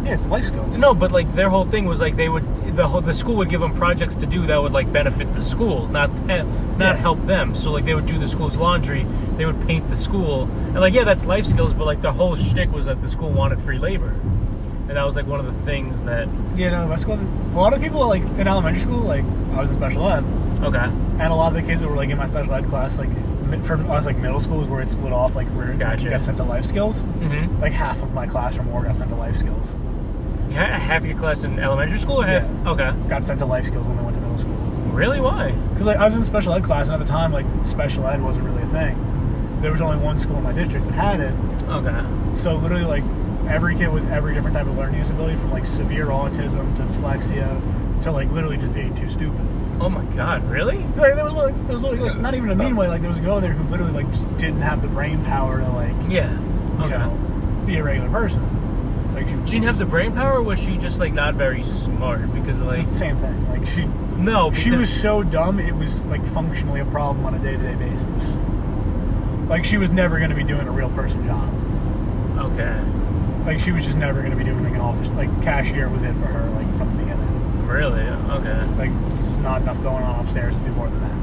Yeah, it's life skills. No, but like their whole thing was like the school would give them projects to do that would like benefit the school, not help them. So like they would do the school's laundry, they would paint the school, and like that's life skills. But like the whole shtick was that the school wanted free labor. And that was like one of the things that... Yeah, no, my school... A lot of people, like, in elementary school, like, I was in special ed. Okay. And a lot of the kids that were, like, in my special ed class, like, from us, like, middle school was where it split off, like, where you got sent to life skills. Mm-hmm. Like, half of my class or more got sent to life skills. Half your class in elementary school or half? Yeah. Okay. Got sent to life skills when they went to middle school. Really? Why? Because, like, I was in special ed class, and at the time, like, special ed wasn't really a thing. There was only one school in my district that had it. Okay. So, literally, like, every kid with every different type of learning disability, from like severe autism to dyslexia to like literally just being too stupid. Oh my God, really? Like, there was like not even a mean way. Like there was a girl there who literally like just didn't have the brain power to like you know, be a regular person. Like she didn't have the brain power, or was she just like not very smart? Because like it's the same thing. Like she was so dumb it was like functionally a problem on a day-to-day basis. Like she was never going to be doing a real person job. Okay. Like she was just never going to be doing like an office, like cashier was it for her, like from the beginning. Really? Okay. Like there's not enough going on upstairs to do more than that.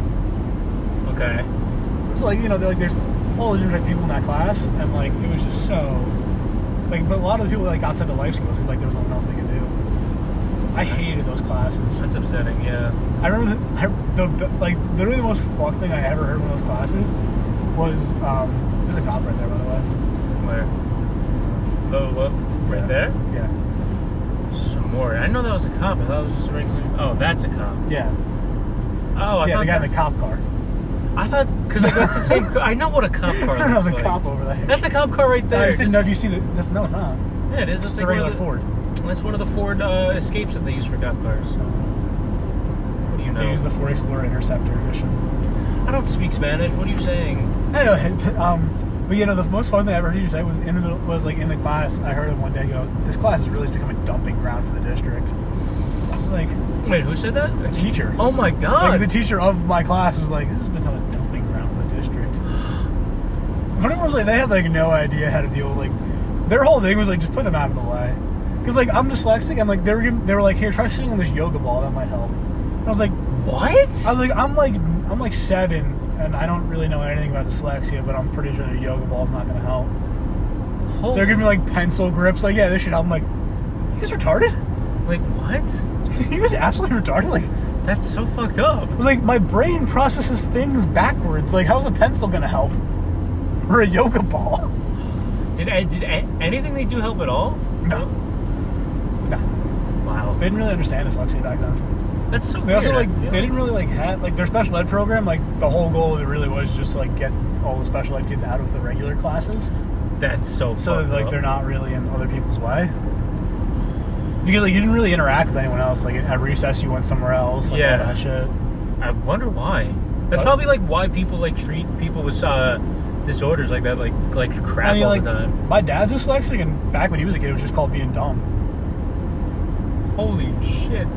Okay. So like, you know, like there's all the different people in that class, and like it was just so like, but a lot of the people like got sent to life skills because like there was nothing else they could do. I hated those classes. That's upsetting. Yeah. I remember the like literally the most fucked thing I ever heard in one of those classes was there's a cop right there, by the way. Where? The what? Right there? Yeah. Some more. I know that was a cop. I thought it was just a regular. Oh, that's a cop. Yeah. Oh, I thought the guy in the cop car. I thought because like, that's the same. I know what a cop car looks No, the like. cop over there. That's a cop car right there. I just didn't know if you see this. No, it's not. Yeah, it is. It's like a regular Ford. That's one of the Ford Escapes that they use for cop cars. What do you know? They use the Ford Explorer Interceptor edition. I don't speak Spanish. What are you saying? Anyway, but you know, the most fun thing I ever heard you say was in the class. I heard him one day go, "This class has really become a dumping ground for the district." I was like, wait, who said that? The teacher. Oh my God! Like, the teacher of my class was like, "This has become a dumping ground for the district." But it was like they had like no idea how to deal with like their whole thing was like just put them out of the way. Because like I'm dyslexic, and like they were like, here, try sitting on this yoga ball, that might help. And I was like, what? I was like, I'm like 7, and I don't really know anything about dyslexia, but I'm pretty sure the yoga ball's not gonna help. They're giving me like pencil grips, like, yeah, this should help. I'm like, you guys retarded? Like what? You guys absolutely retarded? Like that's so fucked up. I was like, my brain processes things backwards. Like, how's a pencil gonna help? Or a yoga ball? Did anything they do help at all? No. Wow. They didn't really understand dyslexia back then. That's so They weird. also they didn't really like have like their special ed program. Like the whole goal of it really was just to like get all the special ed kids out of the regular classes. That's so that, like up. They're not really in other people's way. Because like you didn't really interact with anyone else. Like at recess you went somewhere else. Like, all that shit. I wonder why. That's probably like why people like treat people with disorders like that like crap all the time. My dad's dyslexic, and back when he was a kid, it was just called being dumb. Holy shit!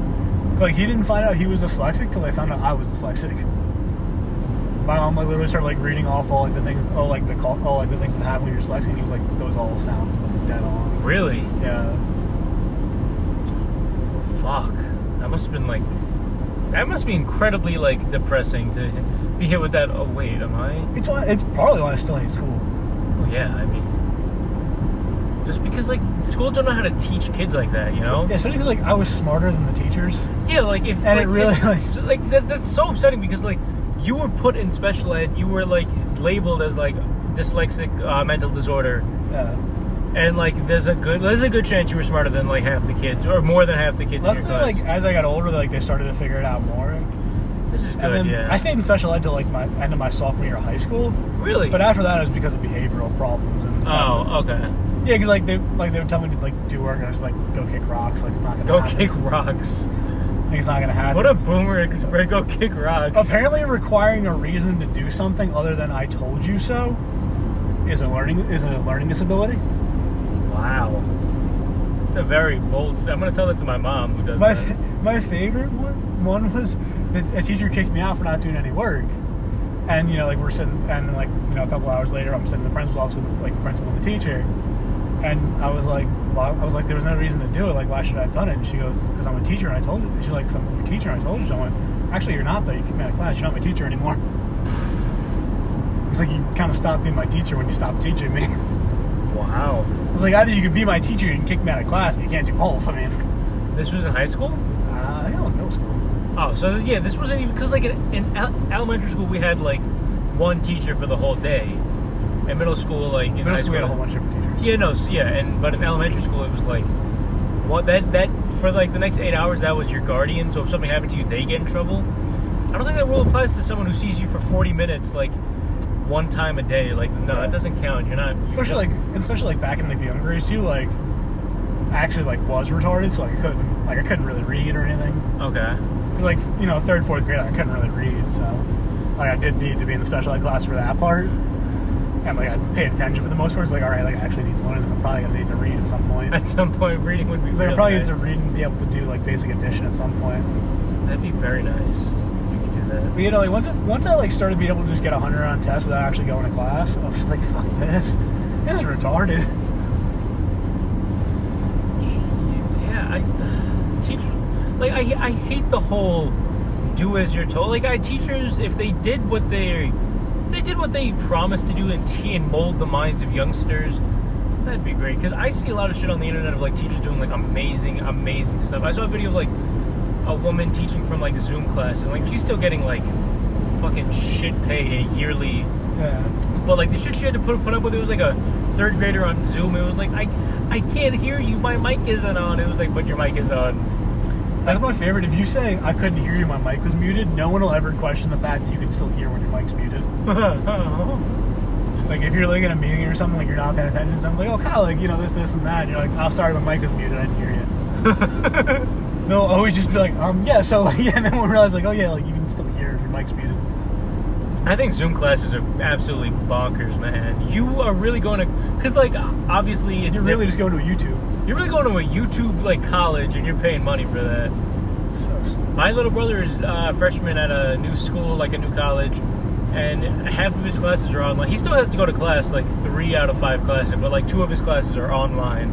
Like he didn't find out he was dyslexic till they found out I was dyslexic. My mom like literally started like reading off all like the things, the things that happen when you're dyslexic, and he was like, those all sound like dead on. Really? Yeah. Fuck. That must be incredibly like depressing to be hit with that. Oh wait, am I? It's probably why I still hate school. Oh yeah, I mean, just because like schools don't know how to teach kids like that, you know? Yeah, especially because like I was smarter than the teachers. Yeah, like if and like, it really that's so upsetting because like you were put in special ed, you were like labeled as like dyslexic, mental disorder. Yeah. And like there's a good chance you were smarter than like half the kids, or more than half the kids in your class. Like as I got older, like they started to figure it out more. This is good. And then yeah. I stayed in special ed till like my end of my sophomore year of high school. Really? But after that, it was because of behavioral problems. And okay. Yeah, because like they would tell me to like do work, and I was like, go kick rocks. Like it's not gonna happen. Go kick rocks. Like it's not gonna happen. What a boomer! Because we're go kick rocks. Apparently, requiring a reason to do something other than "I told you so" is a learning disability. Wow. It's a very bold. I'm gonna tell that to my mom, who does that. My favorite one was that a teacher kicked me out for not doing any work, and you know, like we're sitting, and then like you know, a couple hours later, I'm sitting in the principal's office with like the principal and the teacher, and I was like, there was no reason to do it. Like, why should I have done it? And she goes, because I'm a teacher, and I told you. She's like, because I'm your teacher, and I told you so. I went, actually, you're not though. You kicked me out of class. You're not my teacher anymore. It's like you kind of stopped being my teacher when you stopped teaching me. Wow. I was like, either you can be my teacher and kick me out of class, but you can't do both. I mean, this was in high school? I think it was middle school. Oh, so yeah, this wasn't even because like in elementary school we had like one teacher for the whole day. In middle school, like in high school, we had a whole bunch of different teachers. Yeah, but in elementary school it was like what that for like the next 8 hours that was your guardian. So if something happened to you, they get in trouble. I don't think that rule applies to someone who sees you for 40 minutes, like one time a day. Like, no, that doesn't count. You're not. Especially like back in like the younger age too. Like, I actually like was retarded, so like I couldn't really read or anything. Okay. Because like third, fourth grade, I couldn't really read, so like I did need to be in the special ed class for that part. And like I paid attention for the most part. It's like, all right, like I actually need to learn this. I'm probably gonna need to read at some point. At some point, reading would be. Like I'm probably need to read and be able to do like basic addition at some point. That'd be very nice if you could do that. But like once I like started being able to just get 100 on tests without actually going to class, I was just like, fuck this. This is retarded. Jeez, yeah, I hate the whole do as you're told. Like, teachers, if they did what they promised to do and mold the minds of youngsters, that'd be great. Because I see a lot of shit on the internet of like teachers doing like amazing stuff. I saw a video of like a woman teaching from like Zoom class, and like she's still getting like fucking shit pay yearly. Yeah. But like the shit she had to put up with, it was like a third grader on Zoom. It was like, I can't hear you. My mic isn't on. It was like, but your mic is on. That's my favorite. If you say, I couldn't hear you, my mic was muted, no one will ever question the fact that you can still hear when your mic's muted. Like, if you're like in a meeting or something, like you're not paying attention, someone's like, oh, Kyle, like, this, and that. And you're like, oh, sorry, my mic was muted, I didn't hear you. They'll always just be like, yeah, so, like, yeah, and then we'll realize, like, oh, yeah, like, you can still hear if your mic's muted. I think Zoom classes are absolutely bonkers, man. You are really going to, because, like, obviously it's You're really just going to a YouTube. You're really going to a YouTube, like, college, and you're paying money for that. So My little brother is a freshman at a new school, like a new college, and half of his classes are online. He still has to go to class, like 3 out of 5 classes, but like 2 of his classes are online,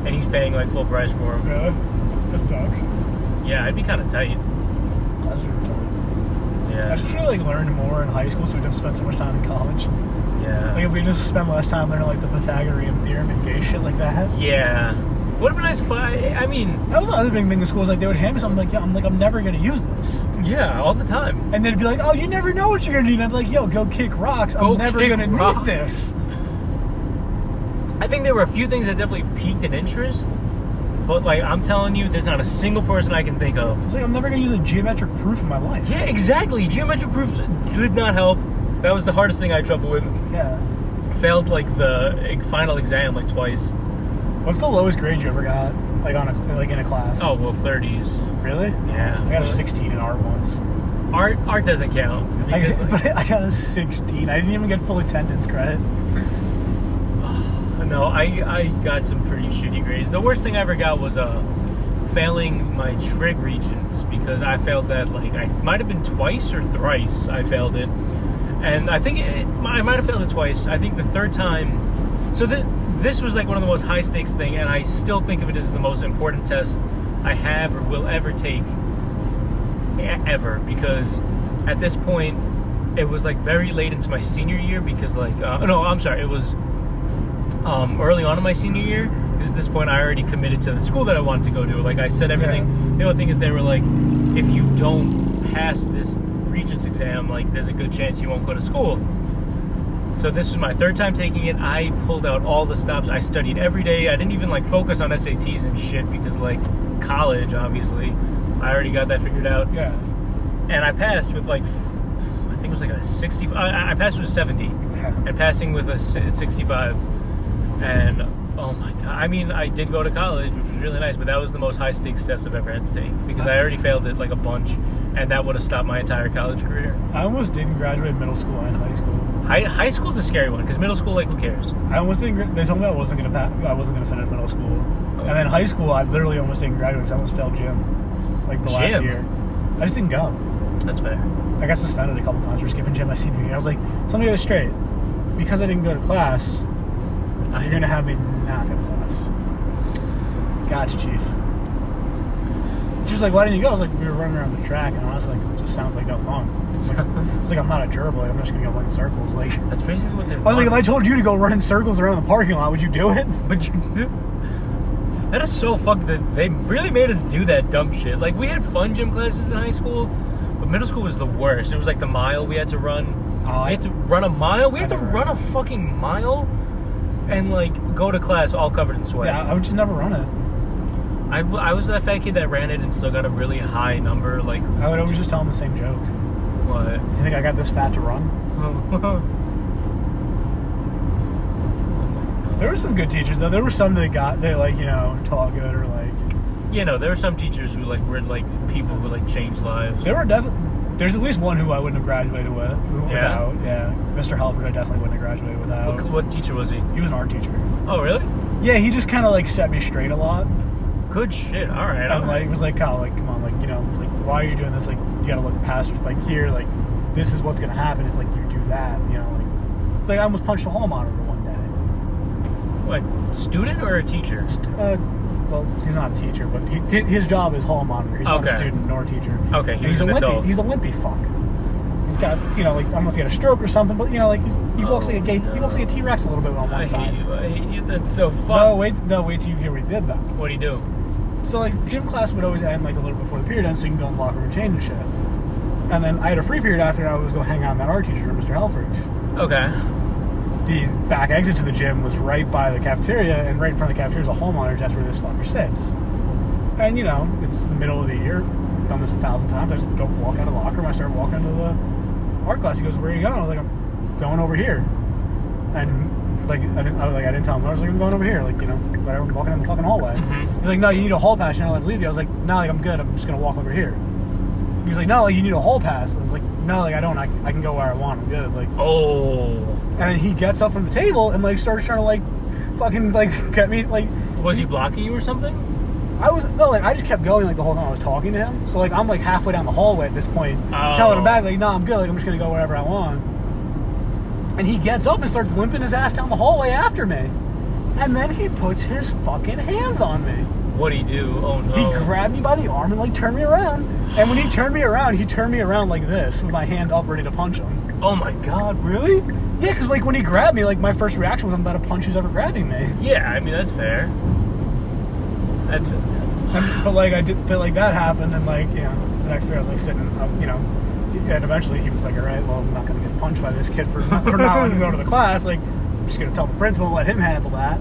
and he's paying like full price for them. Yeah, that sucks. Yeah, it'd be kind of tight. That's retarded. Yeah. I should really like learn more in high school so we don't spend so much time in college. Yeah. Like if we just spend less time learning like the Pythagorean theorem and gay shit like that. Yeah. Would have been nice if I mean... That was the other big thing in school is like they would hand me something like, I'm never going to use this. Yeah, all the time. And they'd be like, oh, you never know what you're going to need. And I'd be like, yo, go kick rocks. I'm never going to need this. I think there were a few things that definitely piqued an interest, but like I'm telling you, there's not a single person I can think of. It's like I'm never going to use a geometric proof in my life. Yeah, exactly. Geometric proofs did not help. That was the hardest thing I had trouble with. Yeah. Failed like the final exam like twice. What's the lowest grade you ever got, like in a class? Oh well, 30s. Really? Yeah. I got a 16 in art once. Art doesn't count. Because, But I got a 16. I didn't even get full attendance credit. No, I got some pretty shitty grades. The worst thing I ever got was failing my trig regents because I failed that like I might have been twice or thrice I failed it, and I think I might have failed it twice. I think the third time. So this was like one of the most high stakes thing, and I still think of it as the most important test I have or will ever take ever, because at this point it was like very late into my senior year because like it was early on in my senior year, because at this point I already committed to the school that I wanted to go to. Like I said everything. Yeah. The only thing is they were like, if you don't pass this regents exam, like there's a good chance you won't go to school. So this was my third time taking it. I pulled out all the stops. I studied every day. I didn't even like focus on SATs and shit because like college, obviously, I already got that figured out. Yeah. And I passed with like, I think it was like a 60. I passed with a 70, and passing with a 65. And oh my god! I mean, I did go to college, which was really nice, but that was the most high stakes test I've ever had to take because I already failed it like a bunch, and that would have stopped my entire college career. I almost didn't graduate middle school and high school. High school's a scary one because middle school, like, who cares? I almost didn't. They told me I wasn't gonna finish middle school, and then high school, I literally almost didn't graduate because I almost failed gym, like the last year. I just didn't go. That's fair. I got suspended a couple times for skipping gym my senior year. I was like, so let me get this straight. Because I didn't go to class, you're gonna have me not go to class. Gotcha, chief. She was like, why didn't you go? I was like, we were running around the track, and I was like, it just sounds like no fun. It's like I'm not a gerbil. Like, I'm just gonna go run in circles. Like that's basically what they. I was like, if I told you to go run in circles around the parking lot, would you do it? Would you do? That is so fucked that they really made us do that dumb shit. Like, we had fun gym classes in high school, but middle school was the worst. It was like the mile we had to run. We had to run a mile. We had to run a fucking mile and like go to class all covered in sweat. Yeah, I would just never run it. I was that fat kid that ran it and still got a really high number. Like, I would always just tell him the same joke. What? You think I got this fat to run? There were some good teachers though. There were some that taught good or like. There were some teachers who like were like people who like changed lives. There were definitely. There's at least one who I wouldn't have graduated without. Yeah, Mr. Halford, I definitely wouldn't have graduated without. What teacher was he? He was an art teacher. Oh, really? Yeah, he just kind of like set me straight a lot. Good shit. All right. And like, it was like, Kyle, like, come on, like, like, why are you doing this? Like, you gotta look past, like, here, like, this is what's gonna happen if like you do that. Like, it's like I almost punched a hall monitor one day. What? Student or a teacher? Well, he's not a teacher, but his job is hall monitor. He's not a student nor a teacher. Okay, he's an adult. He's a limpy fuck. He's got, like, I don't know if he had a stroke or something, but, like, he walks like a gate. He walks like a T-Rex a little bit on one side. I hate you. That's so fun. No, wait till you hear what he did, though. What'd he do? So, like, gym class would always end, like, a little before the period ends, so you can go in the locker room and change and shit. And then I had a free period after, and I was going to hang out with that art teacher, Mr. Helfrich. Okay. The back exit to the gym was right by the cafeteria, and right in front of the cafeteria is a hall monitor. That's where this fucker sits. And, it's the middle of the year. I've done this 1,000 times. I just go walk out of the locker room. I start walking into the art class. He goes, "Where are you going?" I was like, "I'm going over here." And, like, I didn't tell him. I was like, "I'm going over here." Like, whatever, I'm walking in the fucking hallway. Mm-hmm. He's like, "No, you need a hall pass. You're not allowed to leave you." I was like, "No, like, I'm good. I'm just going to walk over here." He was like, "No, like, you need a hall pass." I was like, "No, like, I don't. I can go where I want. I'm good." Like, oh. And then he gets up from the table and, like, starts trying to, like, fucking, like, get me, like... Was he blocking you or something? I just kept going, like, the whole time I was talking to him. So, like, I'm, like, halfway down the hallway at this point, telling him back, like, "No, I'm good. Like, I'm just going to go wherever I want." And he gets up and starts limping his ass down the hallway after me. And then he puts his fucking hands on me. What'd he do? Oh, no. He grabbed me by the arm and, like, turned me around. And when he turned me around like this, with my hand up ready to punch him. Oh, my God. Really? Yeah, because, like, when he grabbed me, like, my first reaction was, I'm about to punch who's ever grabbing me. Yeah, I mean, that's fair. That's fair. But, like, that happened, and, like, the next day I was, like, sitting, and eventually he was like, "All right, well, I'm not going to get punched by this kid for not letting him go to the class. Like, I'm just going to tell the principal and let him handle that."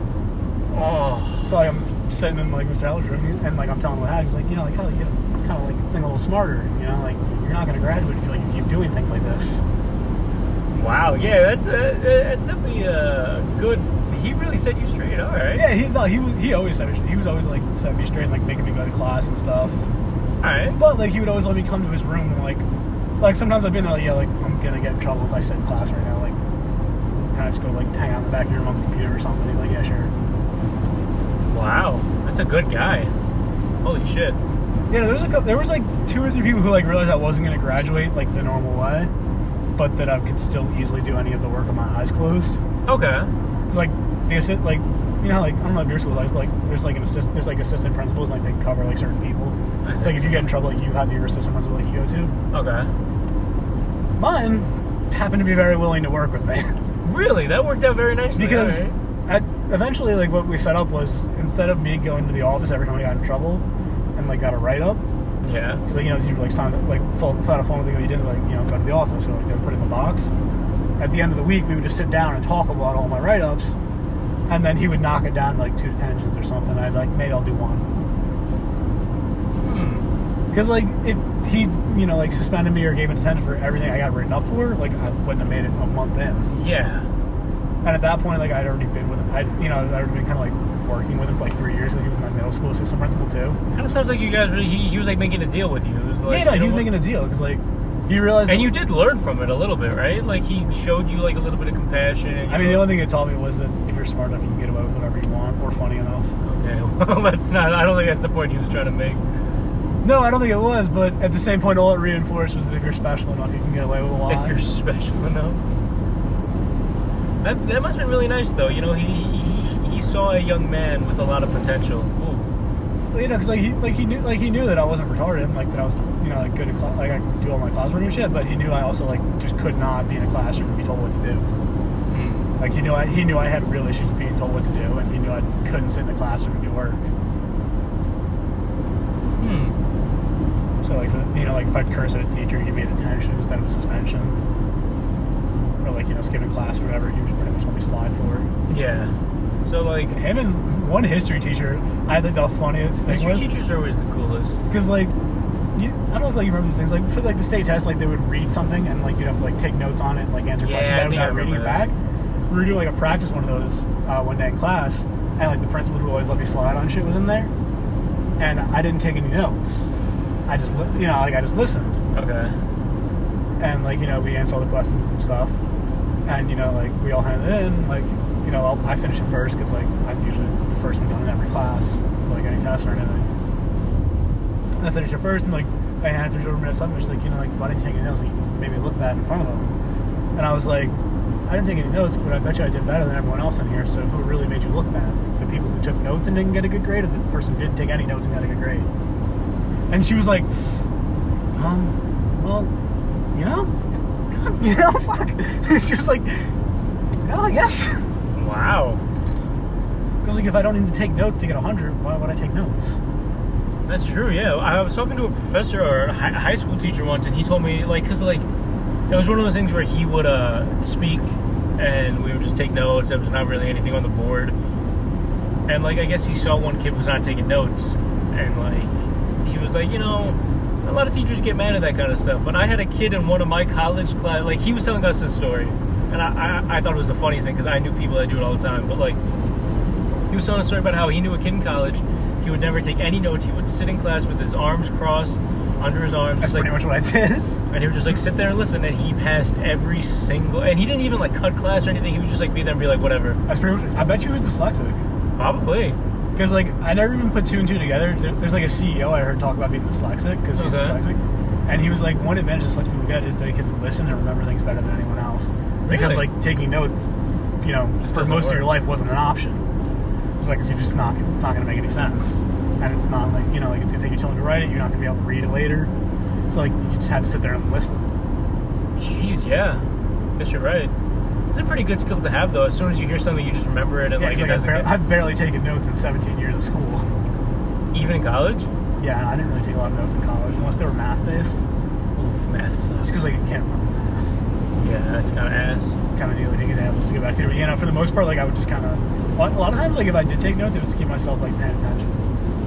Oh. So, like, I'm sitting in, like, Mr. Eller's room, and, like, I'm telling him what happened. He's like, like, how do you get kind of, like, think a little smarter, like, you're not going to graduate if you keep doing things like this. Wow, yeah, that's definitely good. He really set you straight, all right. Yeah, he always set me straight. He was always, like, setting me straight and, like, making me go to class and stuff. All right. But, like, he would always let me come to his room and, like sometimes I'd be in there, like, like, I'm going to get in trouble if I sit in class right now. Like, can I just go, like, hang out in the back of your room on the computer or something? He's like, "Yeah, sure." Wow, that's a good guy. Holy shit. Yeah, there was, like, 2 or 3 people who, like, realized I wasn't going to graduate, like, the normal way, but that I could still easily do any of the work with my eyes closed. Okay. Because, like, like, like, I don't know if your school, like, there's, like, assistant principals, and, like, they cover, like, certain people. It's like, if you get in trouble, like, you have your assistant principal that you go to. Okay. Mine happened to be very willing to work with me. Really? That worked out very nicely. Because eventually, like, what we set up was, instead of me going to the office every time I got in trouble and, like, got a write-up. Yeah. Because, like, you like, sign, like, fill out a form with you didn't, like, go to the office. So, like, they would put it in the box. At the end of the week, we would just sit down and talk about all my write-ups. And then he would knock it down to, like, 2 detentions or something. I'd be like, maybe I'll do 1. Because, like, if he, like, suspended me or gave me detention for everything I got written up for, like, I wouldn't have made it a month in. Yeah. And at that point, like, I'd already been with him. I'd already been kind of, like, working with him for, like, 3 years. Like, he was my middle school assistant principal, too. Kind of sounds like you guys really, he was, like, making a deal with you. It was like, yeah, no, he was making a deal. Because, like, he realized... And you did learn from it a little bit, right? Like, he showed you, like, a little bit of compassion. And I mean, the only thing he taught me was that if you're smart enough, you can get away with whatever you want, or funny enough. Okay, well, that's not... I don't think that's the point he was trying to make. No, I don't think it was, but at the same point, all it reinforced was that if you're special enough, you can get away with a lot. If you're special enough. That must have been really nice, though. He saw a young man with a lot of potential. Ooh. Well, because he knew that I wasn't retarded, and, like, that I was, like, good at like, I could do all my classwork and shit. But he knew I also, like, just could not be in a classroom and be told what to do. Like, he knew I had real issues with being told what to do, and he knew I couldn't sit in the classroom and do work. So, like, like, if I'd curse at a teacher, he'd give me a detention instead of a suspension. Or, like, skipping class or whatever, he was pretty much let me slide for. Yeah. So, like... Him and one history teacher, I think the funniest thing was... History teachers are always the coolest. Because, like, I don't know if, like, you remember these things. Like, for, like, the state test, like, they would read something and, like, you'd have to, like, take notes on it and, like, answer questions about it without reading it back. we were doing like a practice one of those one day in class, and like the principal who always let me slide on shit was in there, and I didn't take any notes. I just I just listened. Okay. And like we answer all the questions and stuff, and like we all hand it in. Like I finish it first because like I'm usually the first one done in every class for like any test or anything. And I finish it first, and like I hand it to over minutes. I'm just like why didn't you take any notes? Like, made me look bad in front of them. And I was like, I didn't take any notes, but I bet you I did better than everyone else in here. So who really made you look bad? The people who took notes and didn't get a good grade, or the person who didn't take any notes and got a good grade? And she was like, well, fuck. She was like, I guess. Wow. Because like if I don't need to take notes to get 100, why would I take notes? That's true, yeah. I was talking to a professor or a high school teacher once, and he told me, like, because, like, it was one of those things where he would speak, and we would just take notes. There was not really anything on the board. And, like, I guess he saw one kid was not taking notes, and, like, he was like, a lot of teachers get mad at that kind of stuff. But I had a kid in one of my college class, like, he was telling us this story, and I thought it was the funniest thing, because I knew people that do it all the time. But, like, he was telling a story about how he knew a kid in college. He would never take any notes. He would sit in class with his arms crossed under his arms. That's pretty much what I did. And he would just like sit there and listen. And he passed every single. And he didn't even like cut class or anything. He would just like be there and be like, whatever. That's pretty much. I bet you he was dyslexic. Probably. Because like I never even put two and two together. There's like a CEO I heard talk about being dyslexic because he's dyslexic, and he was like, one advantage dyslexic people get is they can listen and remember things better than anyone else. Because like taking notes, for most of your life wasn't an option. It's like you're just not going to make any sense, and it's not like like it's going to take you too long to write it. You're not going to be able to read it later, so like you just have to sit there and listen. Jeez, yeah, guess you're right. It's a pretty good skill to have, though. As soon as you hear something, you just remember it, and yeah, like it doesn't. I've barely taken notes in 17 years of school. Even in college? Yeah, I didn't really take a lot of notes in college unless they were math based. Oof, math sucks. Just because like you can't remember math. Yeah, that's kind of ass. Kind of need like examples to get back to, but for the most part, like I would just kind of. A lot of times, like if I did take notes, it was to keep myself like paying attention.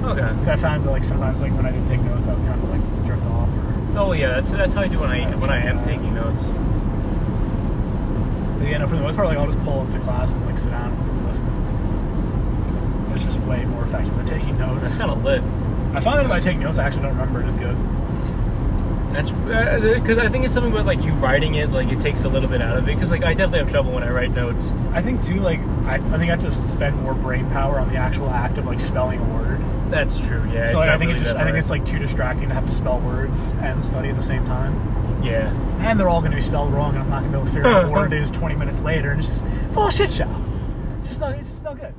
Okay. Because I found that like sometimes like when I didn't take notes, I would kind of like drift off. Oh yeah, that's how I do when I am taking notes. But, for the most part, like I'll just pull up to class and like sit down and listen. It's just way more effective than taking notes. That's kind of lit. I find that if I take notes, I actually don't remember it as good. That's because I think it's something about like you writing it, like it takes a little bit out of it. Because like I definitely have trouble when I write notes. I think too, like I think I have to spend more brain power on the actual act of like spelling a word. That's true. Yeah. So like, I think it's like too distracting to have to spell words and study at the same time. Yeah. And they're all going to be spelled wrong, and I'm not going to be able to figure out what word it is 20 minutes later, and it's all a shit show. It's just no good.